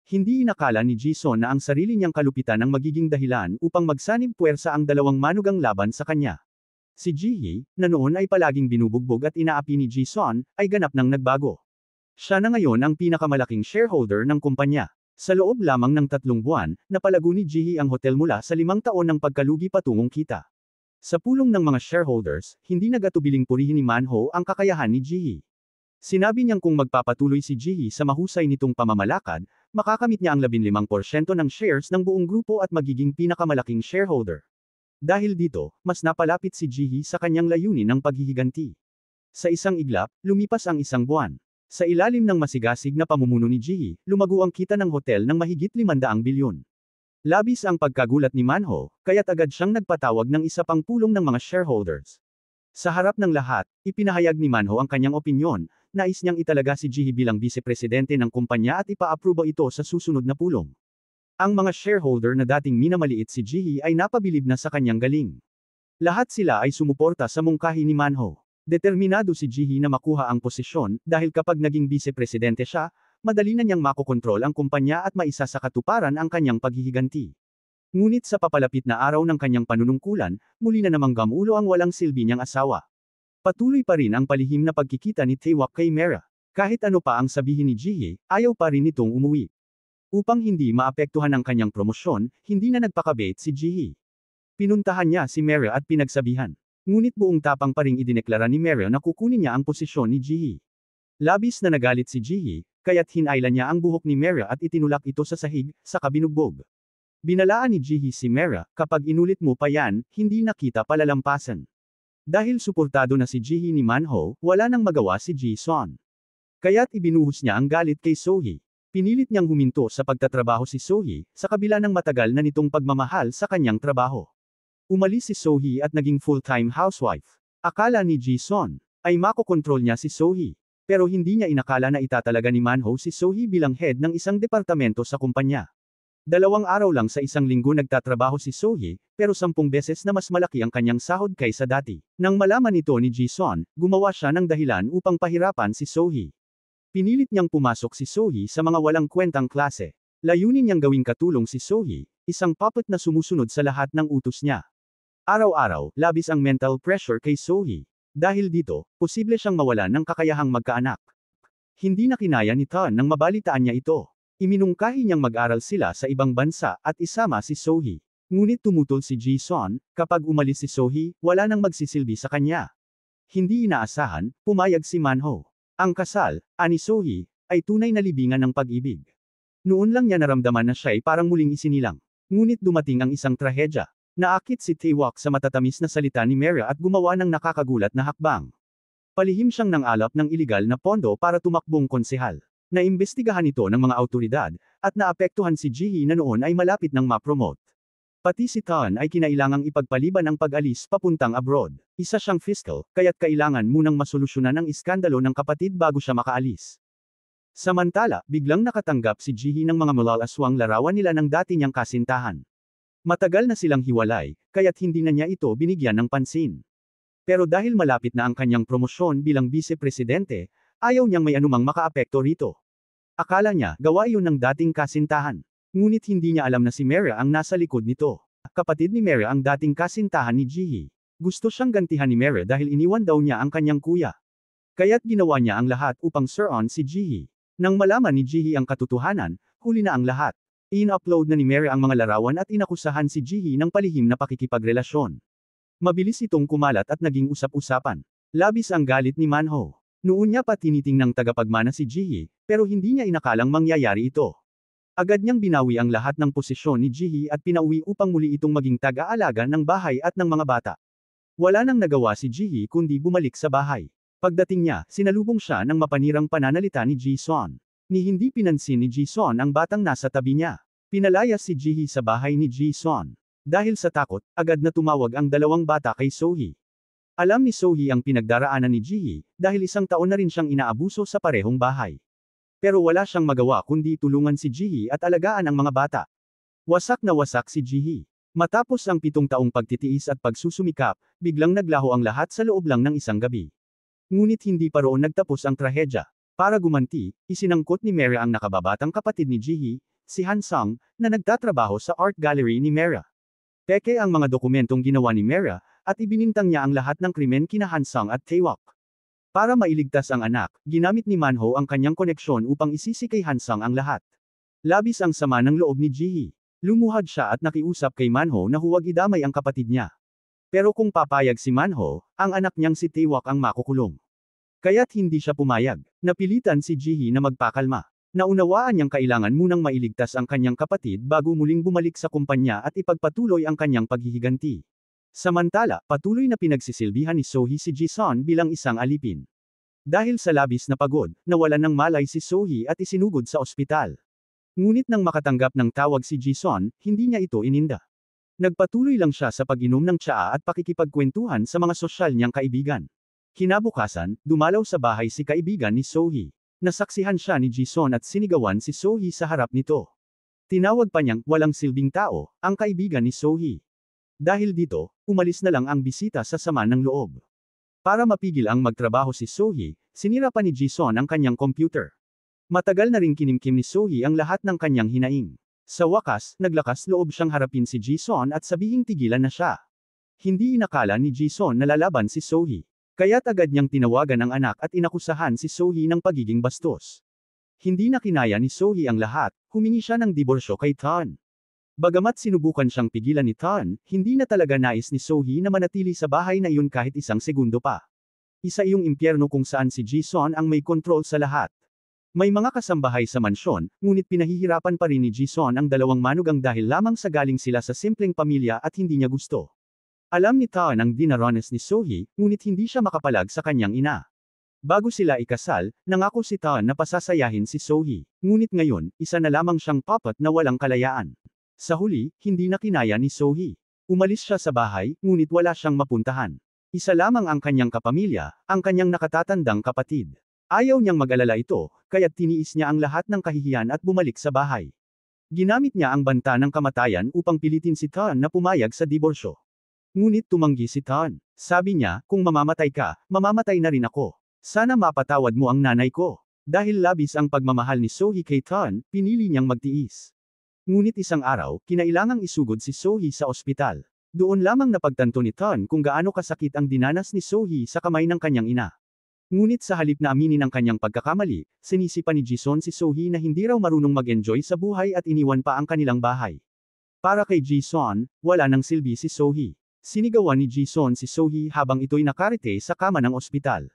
Hindi inakala ni Jison na ang sarili niyang kalupitan ang magiging dahilan upang magsanib puwersa ang 2 manugang laban sa kanya. Si Jihee, na noon ay palaging binubugbog at inaapi ni Jison, ay ganap nang nagbago. Siya na ngayon ang pinakamalaking shareholder ng kumpanya. Sa loob lamang ng 3 buwan, napalago ni Jihee ang hotel mula sa 5 taon ng pagkalugi patungong kita. Sa pulong ng mga shareholders, hindi nagatubiling purihin ni Manho ang kakayahan ni Jihee. Sinabi niyang kung magpapatuloy si Jihee sa mahusay nitong pamamalakad, makakamit niya ang 15% ng shares ng buong grupo at magiging pinakamalaking shareholder. Dahil dito, mas napalapit si Jihee sa kanyang layunin ng paghihiganti. Sa isang iglap, lumipas ang 1 buwan. Sa ilalim ng masigasig na pamumuno ni Jihee, lumago ang kita ng hotel ng mahigit 500 bilyon. Labis ang pagkagulat ni Manho, kaya't agad siyang nagpatawag ng isa pang pulong ng mga shareholders. Sa harap ng lahat, ipinahayag ni Manho ang kanyang opinyon, nais niyang italaga si Jihee bilang vice-presidente ng kumpanya at ipa-aproba ito sa susunod na pulong. Ang mga shareholder na dating minamaliit si Jihee ay napabilib na sa kanyang galing. Lahat sila ay sumuporta sa mungkahi ni Manho. Determinado si Jihee na makuha ang posisyon, dahil kapag naging vice-presidente siya, madali na niyang makokontrol ang kumpanya at maisa sa katuparan ang kanyang paghihiganti. Ngunit sa papalapit na araw ng kanyang panunungkulan, muli na namang gamulo ang walang silbi niyang asawa. Patuloy pa rin ang palihim na pagkikita ni Taewak kay Mera. Kahit ano pa ang sabihin ni Jihee, ayaw pa rin itong umuwi. Upang hindi maapektuhan ang kanyang promosyon, hindi na nagpakabait si Jihee. Pinuntahan niya si Mera at pinagsabihan. Ngunit buong tapang pa ring idineklara ni Mera na kukunin niya ang posisyon ni Jihee. Labis na nagalit si Jihee, kaya't hinailan niya ang buhok ni Mera at itinulak ito sa sahig, saka binugbog. Binalaan ni Jihee si Mera, kapag inulit mo pa yan, hindi na kita palalampasan. Dahil suportado na si Jihee ni Manho, wala nang magawa si Jison. Kaya't ibinuhos niya ang galit kay Sohee. Pinilit niyang huminto sa pagtatrabaho si Sohee, sa kabila ng matagal na nitong pagmamahal sa kanyang trabaho. Umalis si Sohee at naging full-time housewife. Akala ni Jison ay makokontrol niya si Sohee. Pero hindi niya inakala na itatalaga ni Manho si Sohee bilang head ng isang departamento sa kumpanya. 2 araw lang sa isang linggo nagtatrabaho si Sohee, pero 10 beses na mas malaki ang kanyang sahod kaysa dati. Nang malaman ito ni Ji-sun, gumawa siya ng dahilan upang pahirapan si Sohee. Pinilit niyang pumasok si Sohee sa mga walang kwentang klase. Layunin niyang gawing katulong si Sohee, isang puppet na sumusunod sa lahat ng utos niya. Araw-araw, labis ang mental pressure kay Sohee. Dahil dito, posible siyang mawalan ng kakayahang magkaanak. Hindi na kinaya ni Tan nang mabalitaan niya ito. Iminungkahi niyang mag-aral sila sa ibang bansa at isama si Sohee. Ngunit tumutol si Ji-sun, kapag umalis si Sohee, wala nang magsisilbi sa kanya. Hindi inaasahan, pumayag si Manho. Ang kasal, ani Sohee, ay tunay na libingan ng pag-ibig. Noon lang niya naramdaman na siya'y parang muling isinilang. Ngunit dumating ang isang trahedya. Naakit si Taewok sa matatamis na salita ni Mera at gumawa ng nakakagulat na hakbang. Palihim siyang nangalap ng iligal na pondo para tumakbong konsehal. Naimbestigahan ito ng mga awtoridad, at naapektuhan si Ji-hee na noon ay malapit ng ma-promote. Pati si Tan ay kinailangang ipagpaliban ang pag-alis papuntang abroad. Isa siyang fiscal, kaya't kailangan munang masolusyonan ang iskandalo ng kapatid bago siya makaalis. Samantala, biglang nakatanggap si Ji-hee ng mga malalaswang larawan nila ng dati niyang kasintahan. Matagal na silang hiwalay, kaya't hindi na niya ito binigyan ng pansin. Pero dahil malapit na ang kanyang promosyon bilang vice-presidente, ayaw niyang may anumang makaapekto rito. Akala niya, gawa iyon ng dating kasintahan. Ngunit hindi niya alam na si Mera ang nasa likod nito. Kapatid ni Mera ang dating kasintahan ni Ji-hee. Gusto siyang gantihan ni Mera dahil iniwan daw niya ang kanyang kuya. Kaya't ginawa niya ang lahat upang suron si Ji-hee. Nang malaman ni Ji-hee ang katotohanan, huli na ang lahat. In-upload na ni Mera ang mga larawan at inakusahan si Ji-hee ng palihim na pakikipagrelasyon. Mabilis itong kumalat at naging usap-usapan. Labis ang galit ni Manho. Noon niya pa tinitingnang tagapagmana si Ji-hee, pero hindi niya inakalang mangyayari ito. Agad niyang binawi ang lahat ng posisyon ni Ji-hee at pinauwi upang muli itong maging taga-alaga ng bahay at ng mga bata. Wala nang nagawa si Ji-hee kundi bumalik sa bahay. Pagdating niya, sinalubong siya ng mapanirang pananalita ni Ji-sun. Ni hindi pinansin ni Ji-sun ang batang nasa tabi niya. Pinalayas si Ji-hee sa bahay ni Ji-sun. Dahil sa takot, agad na tumawag ang 2 bata kay Sohee. Alam ni Sohee ang pinagdaraanan ni Ji-hee, dahil 1 taon na rin siyang inaabuso sa parehong bahay. Pero wala siyang magawa kundi tulungan si Ji-hee at alagaan ang mga bata. Wasak na wasak si Ji-hee. Matapos ang 7 taong pagtitiis at pagsusumikap, biglang naglaho ang lahat sa loob lang ng isang gabi. Ngunit hindi pa roon nagtapos ang trahedya. Para gumanti, isinangkot ni Mera ang nakababatang kapatid ni Ji-hee, si Han-sung, na nagtatrabaho sa art gallery ni Mera. Peke ang mga dokumentong ginawa ni Mera, at ibinintang niya ang lahat ng krimen kina Han-sung at Taewok. Para mailigtas ang anak, ginamit ni Manho ang kanyang koneksyon upang isisi kay Han-sung ang lahat. Labis ang sama ng loob ni Ji-hee. Lumuhad siya at nakiusap kay Manho na huwag idamay ang kapatid niya. Pero kung papayag si Manho, ang anak niyang si Taewok ang makukulong. Kaya't hindi siya pumayag. Napilitan si Ji-hee na magpakalma. Naunawaan niyang kailangan munang mailigtas ang kanyang kapatid bago muling bumalik sa kumpanya at ipagpatuloy ang kanyang paghihiganti. Samantala, patuloy na pinagsisilbihan ni Sohee si Ji-sun bilang isang alipin. Dahil sa labis na pagod, nawalan ng malay si Sohee at isinugod sa ospital. Ngunit nang makatanggap ng tawag si Ji-sun, hindi niya ito ininda. Nagpatuloy lang siya sa pag-inom ng tsaa at pakikipagkwentuhan sa mga sosyal niyang kaibigan. Kinabukasan, dumalaw sa bahay si kaibigan ni Sohee. Nasaksihan siya ni Ji-sun at sinigawan si Sohee sa harap nito. Tinawag pa niyang walang silbing tao, ang kaibigan ni Sohee. Dahil dito, umalis na lang ang bisita sa sama ng loob. Para mapigil ang magtrabaho si Sohee, sinira pa ni Ji-sun ang kanyang computer. Matagal na ring kinimkim ni Sohee ang lahat ng kanyang hinaing. Sa wakas, naglakas loob siyang harapin si Ji-sun at sabihing tigilan na siya. Hindi inakala ni Ji-sun na lalaban si Sohee. Kaya't agad niyang tinawagan ang anak at inakusahan si Sohee ng pagiging bastos. Hindi na kinaya ni Sohee ang lahat, humingi siya ng diborsyo kay Tan. Bagamat sinubukan siyang pigilan ni Tan, hindi na talaga nais ni Sohee na manatili sa bahay na iyon kahit isang segundo pa. Isa iyong impyerno kung saan si Ji-sun ang may kontrol sa lahat. May mga kasambahay sa mansyon, ngunit pinahihirapan pa rin ni Ji-sun ang 2 manugang dahil lamang sa galing sila sa simpleng pamilya at hindi niya gusto. Alam ni Tan ang dinaranas ni Sohee, ngunit hindi siya makapalag sa kanyang ina. Bago sila ikasal, nangako si Tan na pasasayahin si Sohee. Ngunit ngayon, isa na lamang siyang puppet na walang kalayaan. Sa huli, hindi na kinaya ni Sohee. Umalis siya sa bahay, ngunit wala siyang mapuntahan. Isa lamang ang kanyang kapamilya, ang kanyang nakatatandang kapatid. Ayaw niyang mag-alala ito, kaya't tiniis niya ang lahat ng kahihiyan at bumalik sa bahay. Ginamit niya ang banta ng kamatayan upang pilitin si Tan na pumayag sa diborsyo. Ngunit tumanggi si Tan. Sabi niya, kung mamamatay ka, mamamatay na rin ako. Sana mapatawad mo ang nanay ko. Dahil labis ang pagmamahal ni Sohee kay Tan, pinili niyang magtiis. Ngunit isang araw, kinailangang isugod si Sohee sa ospital. Doon lamang napagtanto ni Tan kung gaano kasakit ang dinanas ni Sohee sa kamay ng kanyang ina. Ngunit sa halip na aminin ang kanyang pagkakamali, sinisi pa ni Jisun si Sohee na hindi raw marunong mag-enjoy sa buhay at iniwan pa ang kanilang bahay. Para kay Jisun, wala nang silbi si Sohee. Sinigawan ni Jisun si Sohee habang ito'y nakarite sa kama ng ospital.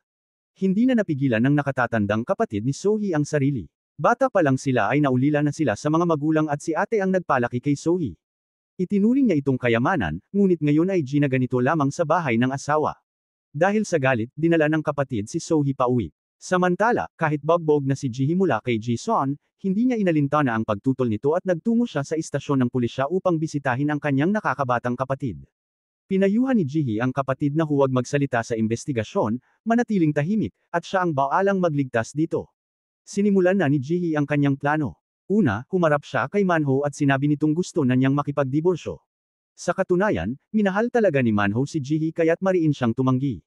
Hindi na napigilan ng nakatatandang kapatid ni Sohee ang sarili. Bata pa lang sila ay naulila na sila sa mga magulang at si ate ang nagpalaki kay Sohee. Itinuring niya itong kayamanan, ngunit ngayon ay ginaganito lamang sa bahay ng asawa. Dahil sa galit, dinala ng kapatid si Sohee pauwi. Samantala, kahit bagbog na si Jihee mula kay Jisun, hindi niya inalintana ang pagtutol nito at nagtungo siya sa istasyon ng pulisya upang bisitahin ang kanyang nakakabatang kapatid. Pinayuhan ni Jihee ang kapatid na huwag magsalita sa investigasyon, manatiling tahimik, at siya ang baalang magligtas dito. Sinimulan na ni Jihee ang kanyang plano. Una, humarap siya kay Manho at sinabi nitong gusto na niyang makipagdiborsyo. Sa katunayan, minahal talaga ni Manho si Jihee kaya't mariin siyang tumanggi.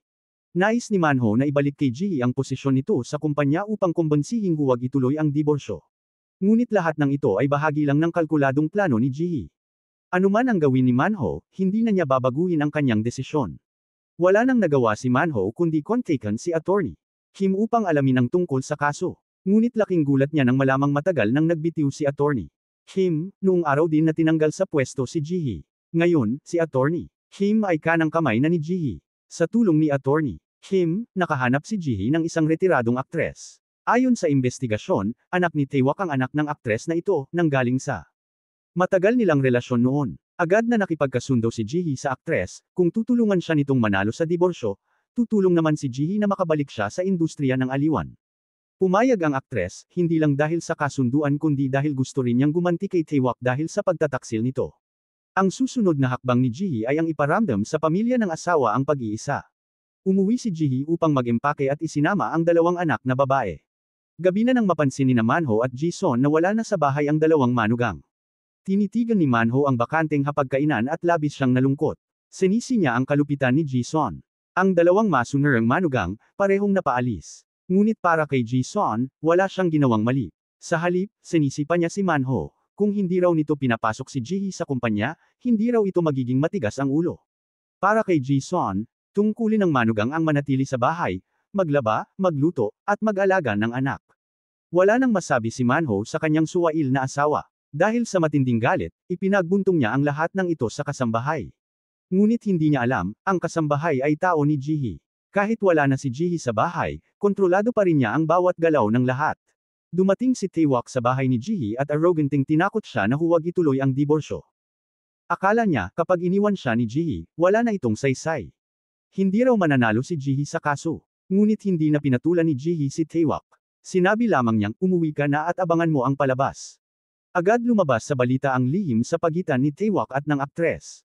Nais ni Manho na ibalik kay Jihee ang posisyon nito sa kumpanya upang kumbensihing huwag ituloy ang diborsyo. Ngunit lahat ng ito ay bahagi lang ng kalkuladong plano ni Jihee. Anuman ang gawin ni Manho, hindi na niya babaguhin ang kanyang desisyon. Wala nang nagawa si Manho kundi kontakan si Attorney Kim upang alamin ang tungkol sa kaso. Ngunit laking gulat niya nang malamang matagal nang nagbitiw si Attorney Kim, noong araw din na tinanggal sa pwesto si Jihee. Ngayon, si Attorney Kim ay kanang kamay na ni Jihee. Sa tulong ni Attorney Kim, nakahanap si Jihee ng isang retiradong aktres. Ayon sa investigasyon, anak ni Taewak ang anak ng aktres na ito, nanggaling sa matagal nilang relasyon noon. Agad na nakipagkasundo si Jihee sa aktres, kung tutulungan siya nitong manalo sa diborsyo, tutulong naman si Jihee na makabalik siya sa industriya ng aliwan. Pumayag ang aktres, hindi lang dahil sa kasunduan kundi dahil gusto rin niyang gumanti kay Taewak dahil sa pagtataksil nito. Ang susunod na hakbang ni Jihee ay ang iparamdam sa pamilya ng asawa ang pag-iisa. Umuwi si Jihee upang mag-empake at isinama ang dalawang anak na babae. Gabi na nang mapansin ni Manho at Jisun na wala na sa bahay ang dalawang manugang. Tinitigan ni Manho ang bakanteng hapagkainan at labis siyang nalungkot. Sinisi niya ang kalupitan ni Jisun. Ang dalawang masunurang manugang, parehong napaalis. Ngunit para kay Jisun, wala siyang ginawang mali. Sa halip, sinisi pa niya si Manho. Kung hindi raw nito pinapasok si Jihee sa kumpanya, hindi raw ito magiging matigas ang ulo. Para kay Jisun, tungkulin ng manugang ang manatili sa bahay, maglaba, magluto, at mag-alaga ng anak. Wala nang masabi si Manho sa kanyang suwail na asawa. Dahil sa matinding galit, ipinagbuntong niya ang lahat ng ito sa kasambahay. Ngunit hindi niya alam, ang kasambahay ay tao ni Jihee. Kahit wala na si Jihee sa bahay, kontrolado pa rin niya ang bawat galaw ng lahat. Dumating si Taewak sa bahay ni Jihee at arroganting tinakot siya na huwag ituloy ang diborsyo. Akala niya, kapag iniwan siya ni Jihee, wala na itong saysay. Hindi raw mananalo si Jihee sa kaso. Ngunit hindi na pinatulan ni Jihee si Taewak. Sinabi lamang niyang, umuwi ka na at abangan mo ang palabas. Agad lumabas sa balita ang lihim sa pagitan ni Taewak at ng aktres.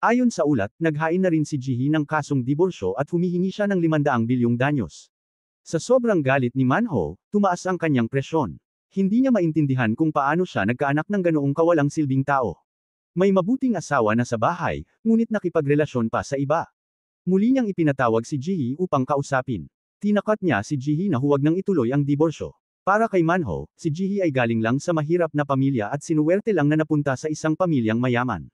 Ayon sa ulat, naghain na rin si Jihee ng kasong diborsyo at humihingi siya ng 500 bilyong danyos. Sa sobrang galit ni Manho, tumaas ang kanyang presyon. Hindi niya maintindihan kung paano siya nagkaanak ng ganoong kawalang silbing tao. May mabuting asawa na sa bahay, ngunit nakipagrelasyon pa sa iba. Muli niyang ipinatawag si Jihee upang kausapin. Tinakat niya si Jihee na huwag nang ituloy ang diborsyo. Para kay Manho, si Jihee ay galing lang sa mahirap na pamilya at sinuwerte lang na napunta sa isang pamilyang mayaman.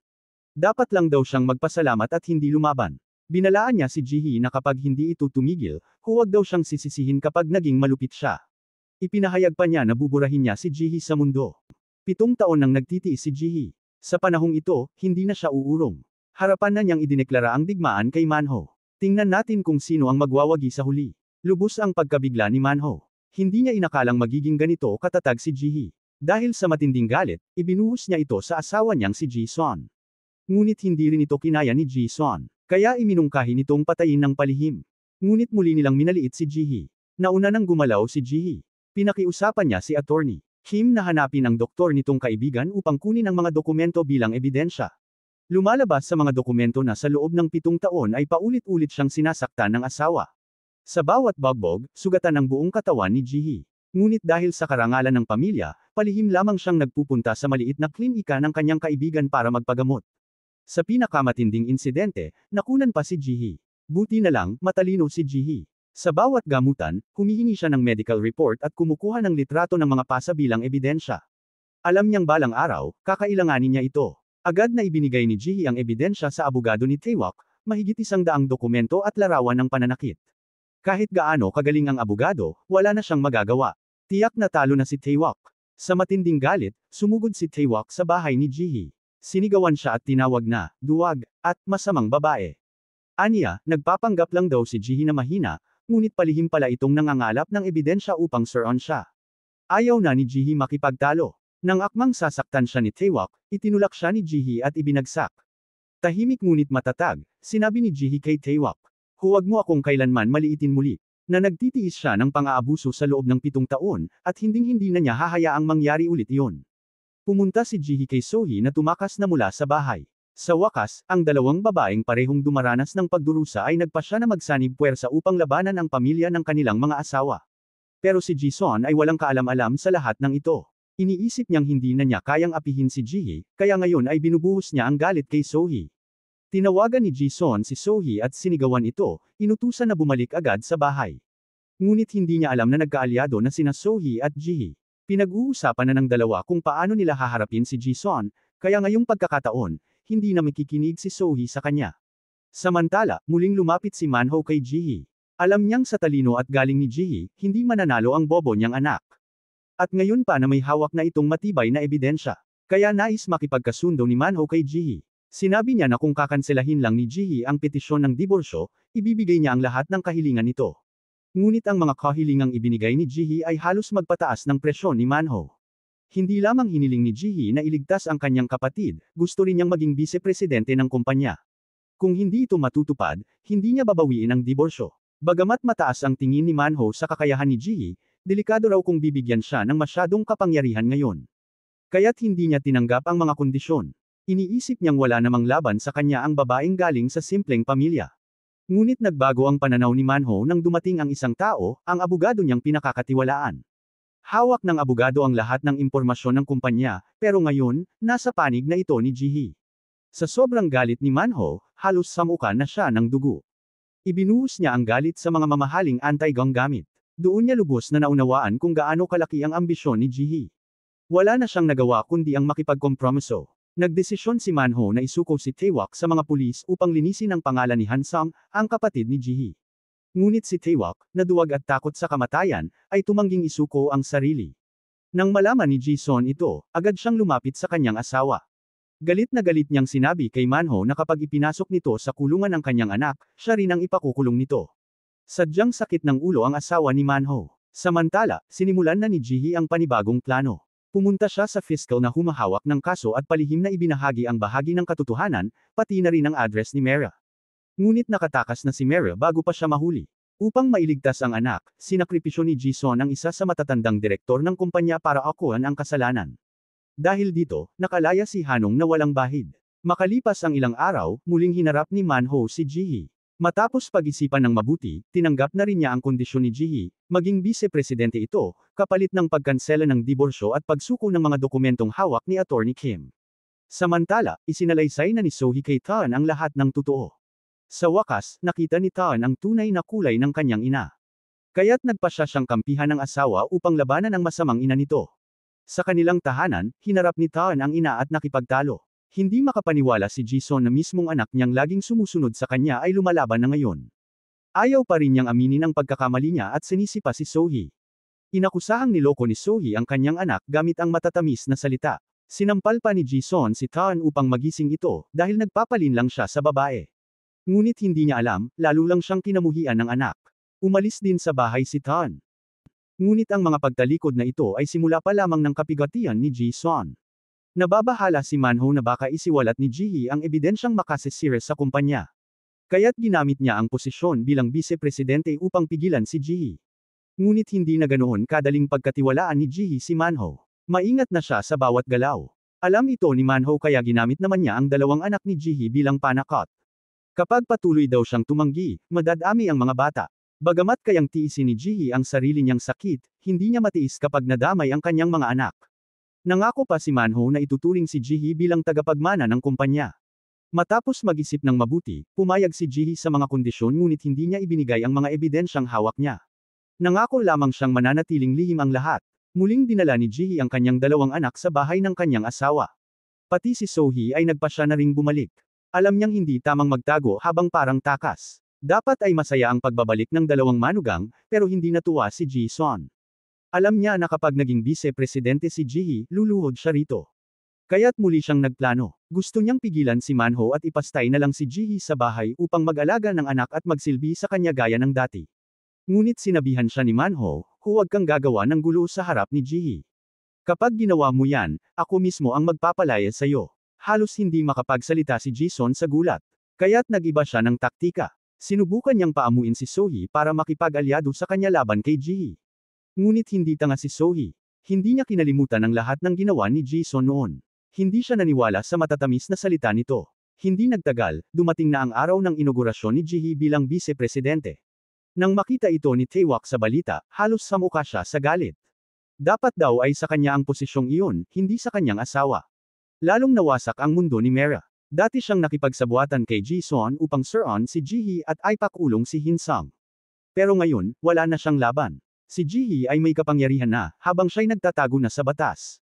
Dapat lang daw siyang magpasalamat at hindi lumaban. Binalaan niya si Jihee na kapag hindi ito tumigil, huwag daw siyang sisisihin kapag naging malupit siya. Ipinahayag pa niya na buburahin niya si Jihee sa mundo. 7 taon nang nagtitiis si Jihee. Sa panahong ito, hindi na siya uurong. Harapan na niyang idineklara ang digmaan kay Manho. Tingnan natin kung sino ang magwawagi sa huli. Lubos ang pagkabigla ni Manho. Hindi niya inakalang magiging ganito katatag si Jihee. Dahil sa matinding galit, ibinuhos niya ito sa asawa niyang si Jisun. Ngunit hindi rin ito kinaya ni Jisun. Kaya iminungkahi nitong patayin ng palihim. Ngunit muli nilang minaliit si Jihee. Nauna nang gumalaw si Jihee. Pinakiusapan niya si Attorney Kim na hanapin ang doktor nitong kaibigan upang kunin ang mga dokumento bilang ebidensya. Lumalabas sa mga dokumento na sa loob ng 7 taon ay paulit-ulit siyang sinasaktan ng asawa. Sa bawat bagbog, sugatan ang buong katawan ni Jihee. Ngunit dahil sa karangalan ng pamilya, palihim lamang siyang nagpupunta sa maliit na klinika ng kanyang kaibigan para magpagamot. Sa pinakamatinding insidente, nakunan pa si Jihee. Buti na lang, matalino si Jihee. Sa bawat gamutan, humihingi siya ng medical report at kumukuha ng litrato ng mga pasa bilang ebidensya. Alam niyang balang araw, kakailanganin niya ito. Agad na ibinigay ni Jihee ang ebidensya sa abogado ni Taewak, mahigit 100 dokumento at larawan ng pananakit. Kahit gaano kagaling ang abogado, wala na siyang magagawa. Tiyak na talo na si Taewak. Sa matinding galit, sumugod si Taewak sa bahay ni Jihee. Sinigawan siya at tinawag na, duwag, at masamang babae. Aniya, nagpapanggap lang daw si Jihee na mahina, ngunit palihim pala itong nangangalap ng ebidensya upang suron siya. Ayaw na ni Jihee makipagtalo. Nang akmang sasaktan siya ni Taewak, itinulak siya ni Jihee at ibinagsak. Tahimik ngunit matatag, sinabi ni Jihee kay Taewak, huwag mo akong kailanman maliitin muli. Na nagtitiis siya ng pang-aabuso sa loob ng 7 taon, at hinding-hindi na niya hahayaang mangyari ulit iyon. Pumunta si Jihee kay Sohee na tumakas na mula sa bahay. Sa wakas, ang dalawang babaeng parehong dumaranas ng pagdurusa ay nagpasya na magsanib puwersa upang labanan ang pamilya ng kanilang mga asawa. Pero si Jisun ay walang kaalam-alam sa lahat ng ito. Iniisip niyang hindi na niya kayang apihin si Jihee, kaya ngayon ay binubuhos niya ang galit kay Sohee. Tinawagan ni Jisun si Sohee at sinigawan ito, inutusan na bumalik agad sa bahay. Ngunit hindi niya alam na nagkaalyado na sina Sohee at Jihee. Pinag-uusapan na ng dalawa kung paano nila haharapin si Jisun, kaya ngayong pagkakataon, hindi na makikinig si Sohee sa kanya. Samantala, muling lumapit si Manho kay Jihee. Alam niyang sa talino at galing ni Jihee, hindi mananalo ang bobo niyang anak. At ngayon pa na may hawak na itong matibay na ebidensya. Kaya nais makipagkasundo ni Manho kay Jihee. Sinabi niya na kung kakanselahin lang ni Jihee ang petisyon ng diborsyo, ibibigay niya ang lahat ng kahilingan nito. Ngunit ang mga kahilingang ibinigay ni Jihee ay halos magpataas ng presyon ni Manho. Hindi lamang hiniling ni Jihee na iligtas ang kanyang kapatid, gusto rin niyang maging vice-presidente ng kumpanya. Kung hindi ito matutupad, hindi niya babawiin ang diborsyo. Bagamat mataas ang tingin ni Manho sa kakayahan ni Jihee, delikado raw kung bibigyan siya ng masyadong kapangyarihan ngayon. Kaya't hindi niya tinanggap ang mga kondisyon. Iniisip niyang wala namang laban sa kanya ang babaeng galing sa simpleng pamilya. Ngunit nagbago ang pananaw ni Manho nang dumating ang isang tao, ang abogado niyang pinakakatiwalaan. Hawak ng abogado ang lahat ng impormasyon ng kumpanya, pero ngayon, nasa panig na ito ni Jihee. Sa sobrang galit ni Manho, halos samukan na siya ng dugo. Ibinuhos niya ang galit sa mga mamahaling anti-gang gamit. Doon niya lubos na naunawaan kung gaano kalaki ang ambisyon ni Jihee. Wala na siyang nagawa kundi ang makipagkompromiso. Nagdesisyon si Manho na isuko si Taewak sa mga pulis upang linisin ang pangalan ni Hansang, ang kapatid ni Jihee. Ngunit si Taewak, na duwag at takot sa kamatayan, ay tumangging isuko ang sarili. Nang malaman ni Jisun ito, agad siyang lumapit sa kanyang asawa. Galit na galit niyang sinabi kay Manho na kapag ipinasok nito sa kulungan ang kanyang anak, siya rin ang ipakukulong nito. Sadyang sakit ng ulo ang asawa ni Manho. Samantala, sinimulan na ni Jihee ang panibagong plano. Pumunta siya sa fiscal na humahawak ng kaso at palihim na ibinahagi ang bahagi ng katotohanan, pati na rin ang address ni Mera. Ngunit nakatakas na si Mera bago pa siya mahuli. Upang mailigtas ang anak, sinakripisyo ni Jisun ang isa sa matatandang direktor ng kumpanya para akuan ang kasalanan. Dahil dito, nakalaya si Hanong na walang bahid. Makalipas ang ilang araw, muling hinarap ni Manho si Jihee. Matapos pag-isipan ng mabuti, tinanggap na rin niya ang kondisyon ni Jihee, maging vice-presidente ito, kapalit ng pagkansela ng diborsyo at pagsuko ng mga dokumentong hawak ni Attorney Kim. Samantala, isinalaysay na ni Sohee kay Taeun ang lahat ng totoo. Sa wakas, nakita ni Taeun ang tunay na kulay ng kanyang ina. Kaya't nagpasya siyang kampihan ng asawa upang labanan ang masamang ina nito. Sa kanilang tahanan, hinarap ni Taeun ang ina at nakipagtalo. Hindi makapaniwala si Jisun na mismong anak niyang laging sumusunod sa kanya ay lumalaban na ngayon. Ayaw pa rin niyang aminin ang pagkakamali niya at sinisipa si Sohee. Inakusahang niloko ni Sohee ang kanyang anak gamit ang matatamis na salita. Sinampal pa ni Jisun si Taeun upang magising ito, dahil nagpapalin lang siya sa babae. Ngunit hindi niya alam, lalo lang siyang kinamuhian ng anak. Umalis din sa bahay si Taeun. Ngunit ang mga pagtalikod na ito ay simula pa lamang ng kapigatian ni Jisun. Nababahala si Manho na baka isiwalat ni Jihee ang ebidensyang makasisira sa kumpanya. Kaya't ginamit niya ang posisyon bilang vice-presidente upang pigilan si Jihee. Ngunit hindi na ganoon kadaling pagkatiwalaan ni Jihee si Manho. Maingat na siya sa bawat galaw. Alam ito ni Manho kaya ginamit naman niya ang dalawang anak ni Jihee bilang panakot. Kapag patuloy daw siyang tumanggi, madadami ang mga bata. Bagamat kayang tiisin ni Jihee ang sarili niyang sakit, hindi niya matiis kapag nadamay ang kanyang mga anak. Nangako pa si Manho na ituturing si Jihee bilang tagapagmana ng kumpanya. Matapos mag-isip ng mabuti, pumayag si Jihee sa mga kondisyon ngunit hindi niya ibinigay ang mga ebidensyang hawak niya. Nangako lamang siyang mananatiling lihim ang lahat. Muling dinala ni Jihee ang kanyang 2 anak sa bahay ng kanyang asawa. Pati si Sohee ay nagpasya na ring bumalik. Alam niyang hindi tamang magtago habang parang takas. Dapat ay masaya ang pagbabalik ng 2 manugang, pero hindi natuwa si Ji-son. Alam niya na kapag naging vice-presidente si Jihee, luluhod siya rito. Kaya't muli siyang nagplano. Gusto niyang pigilan si Manho at ipastay na lang si Jihee sa bahay upang mag-alaga ng anak at magsilbi sa kanya gaya ng dati. Ngunit sinabihan siya ni Manho, huwag kang gagawa ng gulo sa harap ni Jihee. Kapag ginawa mo yan, ako mismo ang magpapalaya sa iyo. Halos hindi makapagsalita si Ji-son sa gulat. Kaya't nag-iba siya ng taktika. Sinubukan niyang paamuin si Sohee para makipag-alyado sa kanya laban kay Jihee. Ngunit hindi tanga si Sohee. Hindi niya kinalimutan ang lahat ng ginawa ni Ji-son noon. Hindi siya naniwala sa matatamis na salita nito. Hindi nagtagal, dumating na ang araw ng inaugurasyon ni Jihee bilang vice-presidente. Nang makita ito ni Taewak sa balita, halos samuka siya sa galit. Dapat daw ay sa kanya ang posisyong iyon, hindi sa kanyang asawa. Lalong nawasak ang mundo ni Mera. Dati siyang nakipagsabuatan kay Ji-son upang suron si Jihee at ipakulong si Hinsung. Pero ngayon, wala na siyang laban. Si Jihee ay may kapangyarihan na, habang siya'y nagtatago na sa batas.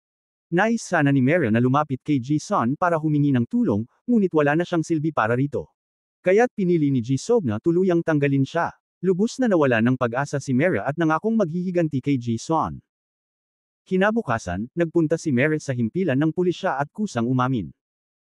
Nais sana ni Mera na lumapit kay Ji-son para humingi ng tulong, ngunit wala na siyang silbi para rito. Kaya't pinili ni Ji-sub na tuluyang tanggalin siya. Lubos na nawala ng pag-asa si Mera at nangakong maghihiganti kay Ji-son. Kinabukasan, nagpunta si Mera sa himpilan ng pulisya at kusang umamin.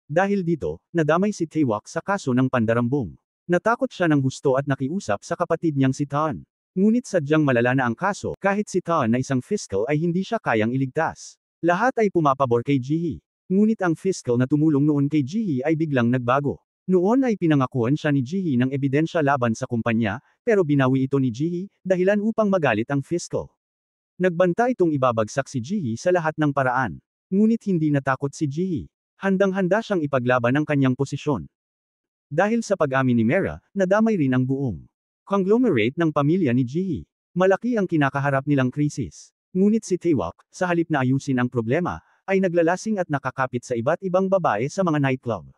Dahil dito, nadamay si Taewak sa kaso ng pandarambong. Natakot siya ng husto at nakiusap sa kapatid niyang si Taon. Ngunit sadyang malala na ang kaso, kahit si Taon na isang fiscal ay hindi siya kayang iligtas. Lahat ay pumapabor kay Jihee. Ngunit ang fiscal na tumulong noon kay Jihee ay biglang nagbago. Noon ay pinangakuan siya ni Jihee ng ebidensya laban sa kumpanya, pero binawi ito ni Jihee, dahilan upang magalit ang fiscal. Nagbanta itong ibabagsak si Jihee sa lahat ng paraan. Ngunit hindi natakot si Jihee. Handang-handa siyang ipaglaban ang kanyang posisyon. Dahil sa pag-amin ni Mera, nadamay rin ang buong conglomerate ng pamilya ni Jihee. Malaki ang kinakaharap nilang krisis. Ngunit si Taewak, sa halip na ayusin ang problema, ay naglalasing at nakakapit sa iba't ibang babae sa mga nightclub.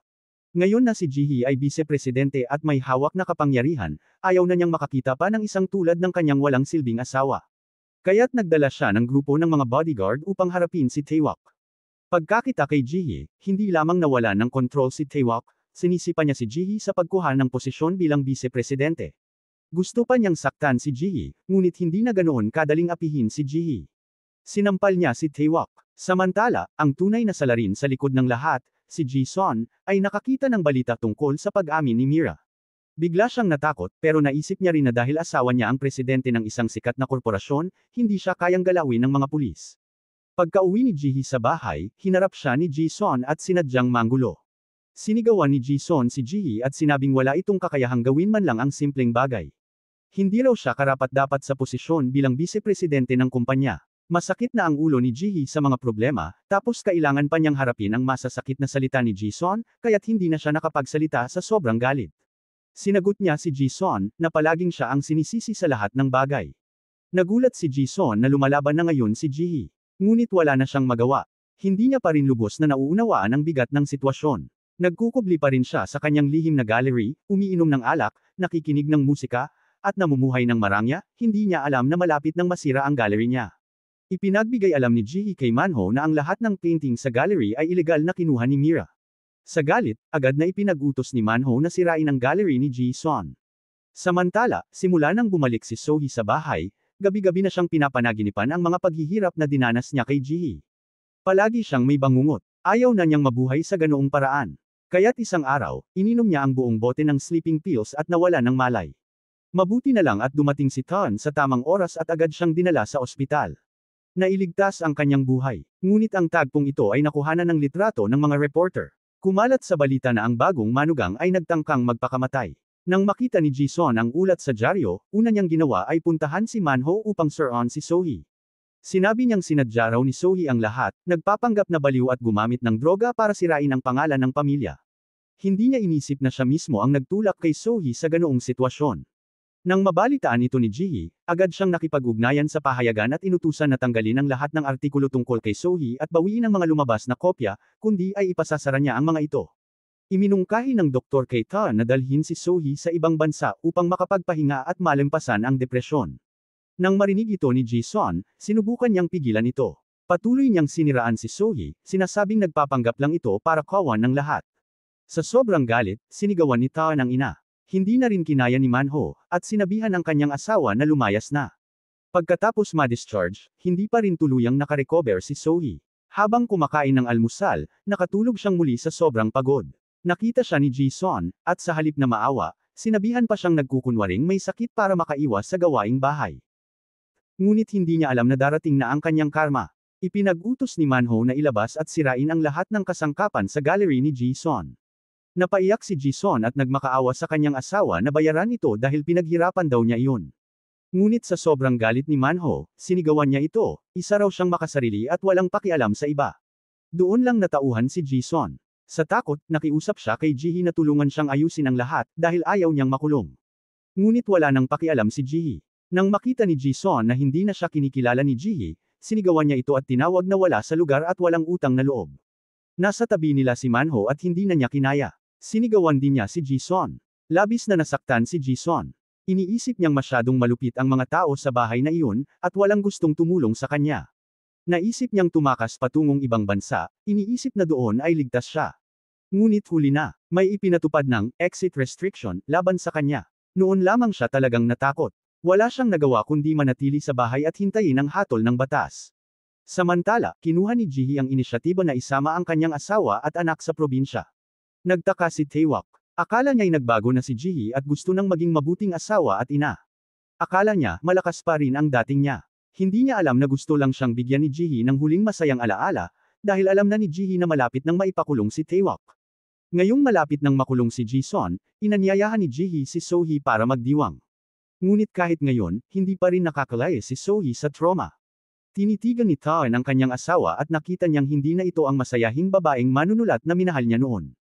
Ngayon na si Jihee ay vice-presidente at may hawak na kapangyarihan, ayaw na niyang makakita pa ng isang tulad ng kanyang walang silbing asawa. Kaya't nagdala siya ng grupo ng mga bodyguard upang harapin si Taewak. Pagkakita kay Jihee, hindi lamang nawala ng kontrol si Taewak, sinisipa niya si Jihee sa pagkuha ng posisyon bilang vice-presidente. Gusto pa niyang saktan si Jihee, ngunit hindi na ganoon kadaling apihin si Jihee. Sinampal niya si Taewak. Samantala, ang tunay na salarin sa likod ng lahat, si Ji-son, ay nakakita ng balita tungkol sa pag-amin ni Mira. Bigla siyang natakot, pero naisip niya rin na dahil asawa niya ang presidente ng isang sikat na korporasyon, hindi siya kayang galawin ng mga pulis. Pagka-uwi ni Jihee sa bahay, hinarap siya ni Ji-son at sinadyang manggulo. Sinigawan ni Ji-son si Jihee at sinabing wala itong kakayahang gawin man lang ang simpleng bagay. Hindi raw siya karapat-dapat sa posisyon bilang vice-presidente ng kumpanya. Masakit na ang ulo ni Jihee sa mga problema, tapos kailangan pa niyang harapin ang masasakit na salita ni Ji-son, kaya't hindi na siya nakapagsalita sa sobrang galit. Sinagot niya si Ji-son, na palaging siya ang sinisisi sa lahat ng bagay. Nagulat si Ji-son na lumalaban na ngayon si Jihee. Ngunit wala na siyang magawa. Hindi niya pa rin lubos na nauunawaan ang bigat ng sitwasyon. Nagkukubli pa rin siya sa kanyang lihim na gallery, umiinom ng alak, nakikinig ng musika, at namumuhay ng marangya, hindi niya alam na malapit nang masira ang gallery niya. Ipinagbigay alam ni Jihee kay Manho na ang lahat ng painting sa gallery ay ilegal na kinuha ni Mira. Sa galit, agad na ipinag-utos ni Manho na sirain ang gallery ni Ji-son. Samantala, simula nang bumalik si Sohee sa bahay, gabi-gabi na siyang pinapanaginipan ang mga paghihirap na dinanas niya kay Jihee. Palagi siyang may bangungot. Ayaw na niyang mabuhay sa ganoong paraan. Kaya't isang araw, ininom niya ang buong bote ng sleeping pills at nawala ng malay. Mabuti na lang at dumating si Tan sa tamang oras at agad siyang dinala sa ospital. Nailigtas ang kanyang buhay. Ngunit ang tagpong ito ay nakuhanan ng litrato ng mga reporter. Kumalat sa balita na ang bagong manugang ay nagtangkang magpakamatay. Nang makita ni Ji-son ang ulat sa dyaryo, una niyang ginawa ay puntahan si Manho upang suron si Sohee. Sinabi niyang sinadya raw ni Sohee ang lahat, nagpapanggap na baliw at gumamit ng droga para sirain ang pangalan ng pamilya. Hindi niya inisip na siya mismo ang nagtulak kay Sohee sa ganoong sitwasyon. Nang mabalitaan ito ni Jihee, agad siyang nakipag-ugnayan sa pahayagan at inutusan na tanggalin ang lahat ng artikulo tungkol kay Sohee at bawiin ang mga lumabas na kopya, kundi ay ipasasara niya ang mga ito. Iminungkahi ng doktor kay Taon na dalhin si Sohee sa ibang bansa upang makapagpahinga at malampasan ang depresyon. Nang marinig ito ni Ji-sun, sinubukan niyang pigilan ito. Patuloy niyang siniraan si Sohee, sinasabing nagpapanggap lang ito para kawan ng lahat. Sa sobrang galit, sinigawan ni Taon ang ina. Hindi na rin kinaya ni Manho, at sinabihan ang kanyang asawa na lumayas na. Pagkatapos ma-discharge, hindi pa rin tuluyang nakarecover si Sohee. Habang kumakain ng almusal, nakatulog siyang muli sa sobrang pagod. Nakita siya ni Ji-sun, at sa halip na maawa, sinabihan pa siyang nagkukunwaring may sakit para makaiwas sa gawaing bahay. Ngunit hindi niya alam na darating na ang kanyang karma. Ipinag-utos ni Manho na ilabas at sirain ang lahat ng kasangkapan sa gallery ni Ji-sun. Napaiyak si Ji-sun at nagmakaawa sa kanyang asawa na bayaran ito dahil pinaghirapan daw niya iyon. Ngunit sa sobrang galit ni Manho, sinigawan niya ito, isa raw siyang makasarili at walang pakialam sa iba. Doon lang natauhan si Ji-sun. Sa takot, nakiusap siya kay Jihee na tulungan siyang ayusin ang lahat dahil ayaw niyang makulong. Ngunit wala nang pakialam si Jihee. Nang makita ni Ji-sun na hindi na siya kinikilala ni Jihee, sinigawan niya ito at tinawag na wala sa lugar at walang utang na loob. Nasa tabi nila si Manho at hindi na niya kinaya. Sinigawan din niya si Ji-sun. Labis na nasaktan si Ji-sun. Iniisip niyang masyadong malupit ang mga tao sa bahay na iyon, at walang gustong tumulong sa kanya. Naisip niyang tumakas patungong ibang bansa, iniisip na doon ay ligtas siya. Ngunit huli na, may ipinatupad ng exit restriction laban sa kanya. Noon lamang siya talagang natakot. Wala siyang nagawa kundi manatili sa bahay at hintayin ang hatol ng batas. Samantala, kinuha ni Jihee ang inisyatiba na isama ang kanyang asawa at anak sa probinsya. Nagtaka si Taewak. Akala niya'y nagbago na si Jihee at gusto nang maging mabuting asawa at ina. Akala niya, malakas pa rin ang dating niya. Hindi niya alam na gusto lang siyang bigyan ni Jihee ng huling masayang alaala, dahil alam na ni Jihee na malapit nang maipakulong si Taewak. Ngayong malapit nang makulong si Ji-sun, inanyayahan ni Jihee si Sohee para magdiwang. Ngunit kahit ngayon, hindi pa rin nakakalaya si Sohee sa trauma. Tinitigan ni Taon ang kanyang asawa at nakita niyang hindi na ito ang masayahing babaeng manunulat na minahal niya noon.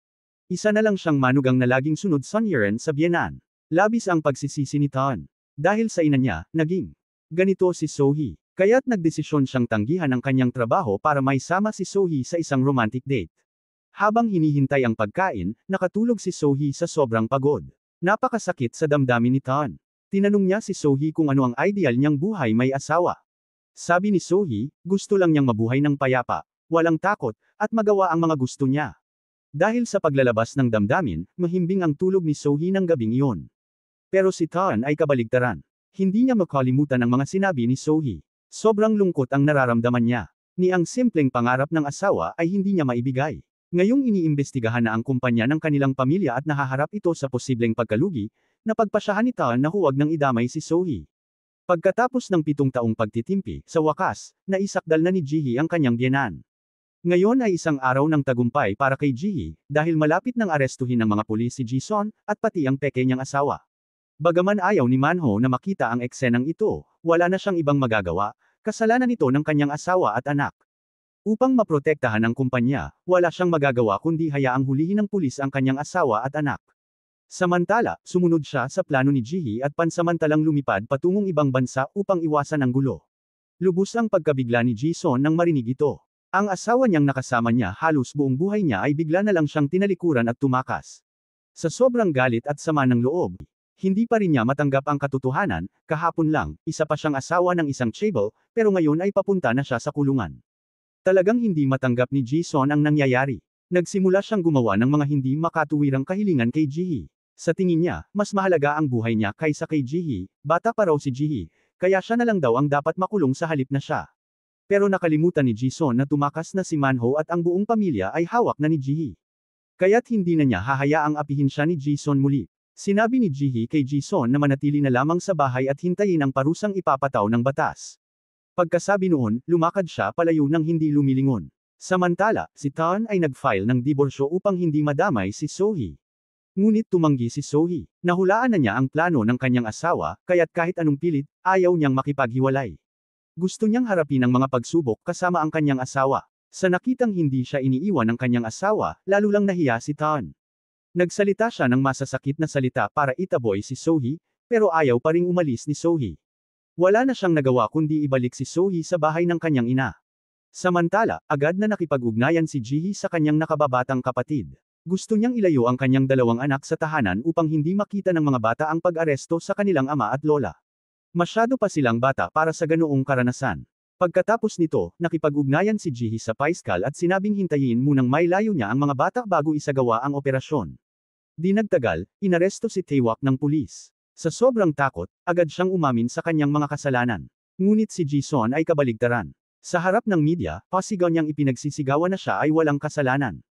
Isa na lang siyang manugang na laging sunod sa Sunyeon sa biyenan. Labis ang pagsisisi ni Taon. Dahil sa ina niya, naging ganito si Sohee. Kaya't nagdesisyon siyang tanggihan ang kanyang trabaho para maisama si Sohee sa isang romantic date. Habang hinihintay ang pagkain, nakatulog si Sohee sa sobrang pagod. Napakasakit sa damdamin ni Taon. Tinanong niya si Sohee kung ano ang ideal niyang buhay may asawa. Sabi ni Sohee, gusto lang niyang mabuhay ng payapa, walang takot, at magawa ang mga gusto niya. Dahil sa paglalabas ng damdamin, mahimbing ang tulog ni Sohee ng gabing iyon. Pero si Taon ay kabaligtaran. Hindi niya makalimutan ang mga sinabi ni Sohee. Sobrang lungkot ang nararamdaman niya. Ni ang simpleng pangarap ng asawa ay hindi niya maibigay. Ngayong iniimbestigahan na ang kumpanya ng kanilang pamilya at nahaharap ito sa posibleng pagkalugi, napagpasyahan ni Taon na huwag nang idamay si Sohee. Pagkatapos ng 7 taong pagtitimpi, sa wakas, naisakdal na ni Jihee ang kanyang biyenan. Ngayon ay isang araw ng tagumpay para kay Jihee, dahil malapit nang arestuhin ng mga pulis si Ji-sun, at pati ang peke niyang asawa. Bagaman ayaw ni Manho na makita ang eksenang ito, wala na siyang ibang magagawa, kasalanan ito ng kanyang asawa at anak. Upang maprotektahan ang kumpanya, wala siyang magagawa kundi hayaang hulihin ng pulis ang kanyang asawa at anak. Samantala, sumunod siya sa plano ni Jihee at pansamantalang lumipad patungong ibang bansa upang iwasan ang gulo. Lubos ang pagkabigla ni Ji-sun nang marinig ito. Ang asawa niyang nakasama niya halos buong buhay niya ay bigla na lang siyang tinalikuran at tumakas. Sa sobrang galit at sama ng loob, hindi pa rin niya matanggap ang katotohanan, kahapon lang, isa pa siyang asawa ng isang chaebol, pero ngayon ay papunta na siya sa kulungan. Talagang hindi matanggap ni Ji-sun ang nangyayari. Nagsimula siyang gumawa ng mga hindi makatuwirang kahilingan kay Jihee. Sa tingin niya, mas mahalaga ang buhay niya kaysa kay Jihee, bata pa raw si Jihee, kaya siya na lang daw ang dapat makulong sa halip na siya. Pero nakalimutan ni Ji-sun na tumakas na si Manho at ang buong pamilya ay hawak na ni Jihee. Kaya't hindi na niya hahayaang apihin siya ni Ji-sun muli. Sinabi ni Jihee kay Ji-sun na manatili na lamang sa bahay at hintayin ang parusang ipapataw ng batas. Pagkasabi noon, lumakad siya palayo nang hindi lumilingon. Samantala, si Taon ay nag-file ng diborsyo upang hindi madamay si Sohee. Ngunit tumanggi si Sohee. Nahulaan na niya ang plano ng kanyang asawa, kaya't kahit anong pilit, ayaw niyang makipaghiwalay. Gusto niyang harapin ang mga pagsubok kasama ang kanyang asawa. Sa nakitang hindi siya iniiwan ng kanyang asawa, lalo lang nahiya si Taon. Nagsalita siya ng masasakit na salita para itaboy si Sohee, Pero ayaw pa ring umalis ni Sohee. Wala na siyang nagawa kundi ibalik si Sohee sa bahay ng kanyang ina. Samantala, agad na nakipag-ugnayan si Jihee sa kanyang nakababatang kapatid. Gusto niyang ilayo ang kanyang dalawang anak sa tahanan upang hindi makita ng mga bata ang pag-aresto sa kanilang ama at lola. Masyado pa silang bata para sa ganoong karanasan. Pagkatapos nito, nakipag-ugnayan si Jihee sa Paiskal at sinabing hintayin munang mailayo niya ang mga bata bago isagawa ang operasyon. Di nagtagal, inaresto si Taewak ng pulis. Sa sobrang takot, agad siyang umamin sa kanyang mga kasalanan. Ngunit si Jisun ay kabaligtaran. Sa harap ng media, pasigaw niyang ipinagsisigawan na siya ay walang kasalanan.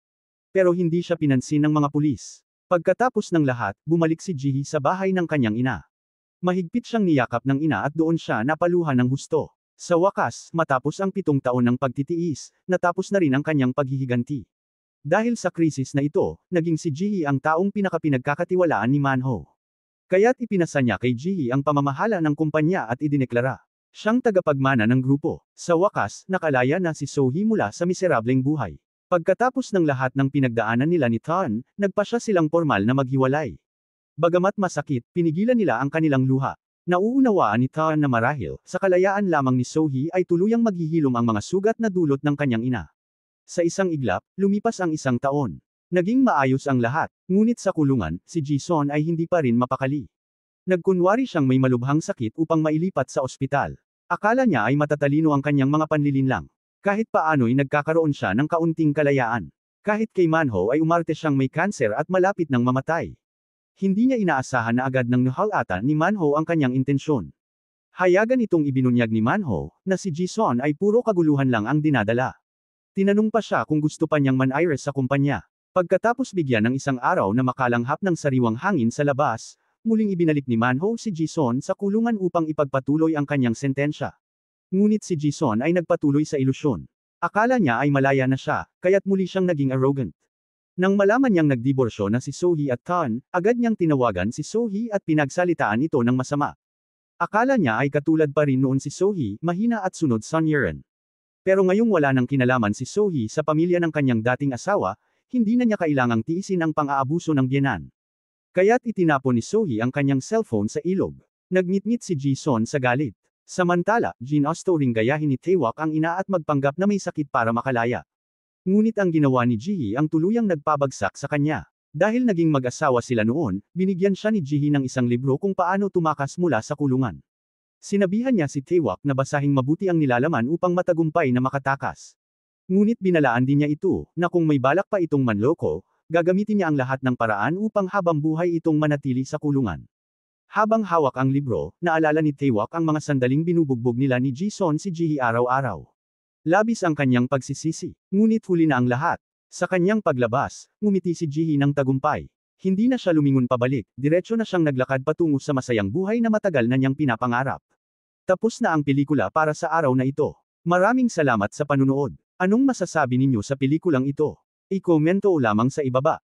Pero hindi siya pinansin ng mga pulis. Pagkatapos ng lahat, bumalik si Jihee sa bahay ng kanyang ina. Mahigpit siyang niyakap ng ina at doon siya napaluhan ng husto. Sa wakas, matapos ang 7 taon ng pagtitiis, natapos na rin ang kanyang paghihiganti. Dahil sa krisis na ito, naging si Jihee ang taong pinakapinagkakatiwalaan ni Manho. Kaya't ipinasa niya kay Jihee ang pamamahala ng kumpanya at idineklara siyang tagapagmana ng grupo. Sa wakas, nakalaya na si Sohee mula sa miserableng buhay. Pagkatapos ng lahat ng pinagdaanan nila ni Taeun, nagpasya silang formal na maghiwalay. Bagamat masakit, pinigilan nila ang kanilang luha. Nauunawaan ni Taeun na marahil, sa kalayaan lamang ni Sohee ay tuluyang maghihilom ang mga sugat na dulot ng kanyang ina. Sa isang iglap, lumipas ang 1 taon. Naging maayos ang lahat, ngunit sa kulungan, si Jisun ay hindi pa rin mapakali. Nagkunwari siyang may malubhang sakit upang mailipat sa ospital. Akala niya ay matatalino ang kanyang mga panlilinlang. Kahit paano'y nagkakaroon siya ng kaunting kalayaan. Kahit kay Manho ay umarte siyang may kanser at malapit ng mamatay. Hindi niya inaasahan na agad nang nahalata ni Manho ang kanyang intensyon. Hayagan itong ibinunyag ni Manho, na si Jisun ay puro kaguluhan lang ang dinadala. Tinanong pa siya kung gusto pa niyang man-iris sa kumpanya. Pagkatapos bigyan ng 1 araw na makalanghap ng sariwang hangin sa labas, muling ibinalik ni Manho si Jisun sa kulungan upang ipagpatuloy ang kanyang sentensya. Ngunit si Jisun ay nagpatuloy sa ilusyon. Akala niya ay malaya na siya, kaya't muli siyang naging arrogant. Nang malaman niyang nagdiborsyo na si Sohee at Taeun, agad niyang tinawagan si Sohee at pinagsalitaan ito ng masama. Akala niya ay katulad pa rin noon si Sohee, mahina at sunod sa Yeon. Pero ngayong wala nang kinalaman si Sohee sa pamilya ng kanyang dating asawa, hindi na niya kailangang tiisin ang pang-aabuso ng biyenan. Kaya't itinapon ni Sohee ang kanyang cellphone sa ilog. Nagngit-ngit si Jisun sa galit. Samantala, ginusto ring gayahin ni Taewak ang ina at magpanggap na may sakit para makalaya. Ngunit ang ginawa ni Jihee ang tuluyang nagpabagsak sa kanya. Dahil naging mag-asawa sila noon, binigyan siya ni Jihee ng 1 libro kung paano tumakas mula sa kulungan. Sinabihan niya si Taewak na basahing mabuti ang nilalaman upang matagumpay na makatakas. Ngunit binalaan din niya ito, na kung may balak pa itong manloko, gagamitin niya ang lahat ng paraan upang habang buhay itong manatili sa kulungan. Habang hawak ang libro, naalala ni Taewak ang mga sandaling binubugbog nila ni Jisun si Jihee araw-araw. Labis ang kanyang pagsisisi, ngunit huli na ang lahat. Sa kanyang paglabas, ngumiti si Jihee ng tagumpay. Hindi na siya lumingon pabalik, diretso na siyang naglakad patungo sa masayang buhay na matagal na niyang pinapangarap. Tapos na ang pelikula para sa araw na ito. Maraming salamat sa panunood. Anong masasabi ninyo sa pelikulang ito? I-komento lamang sa ibaba.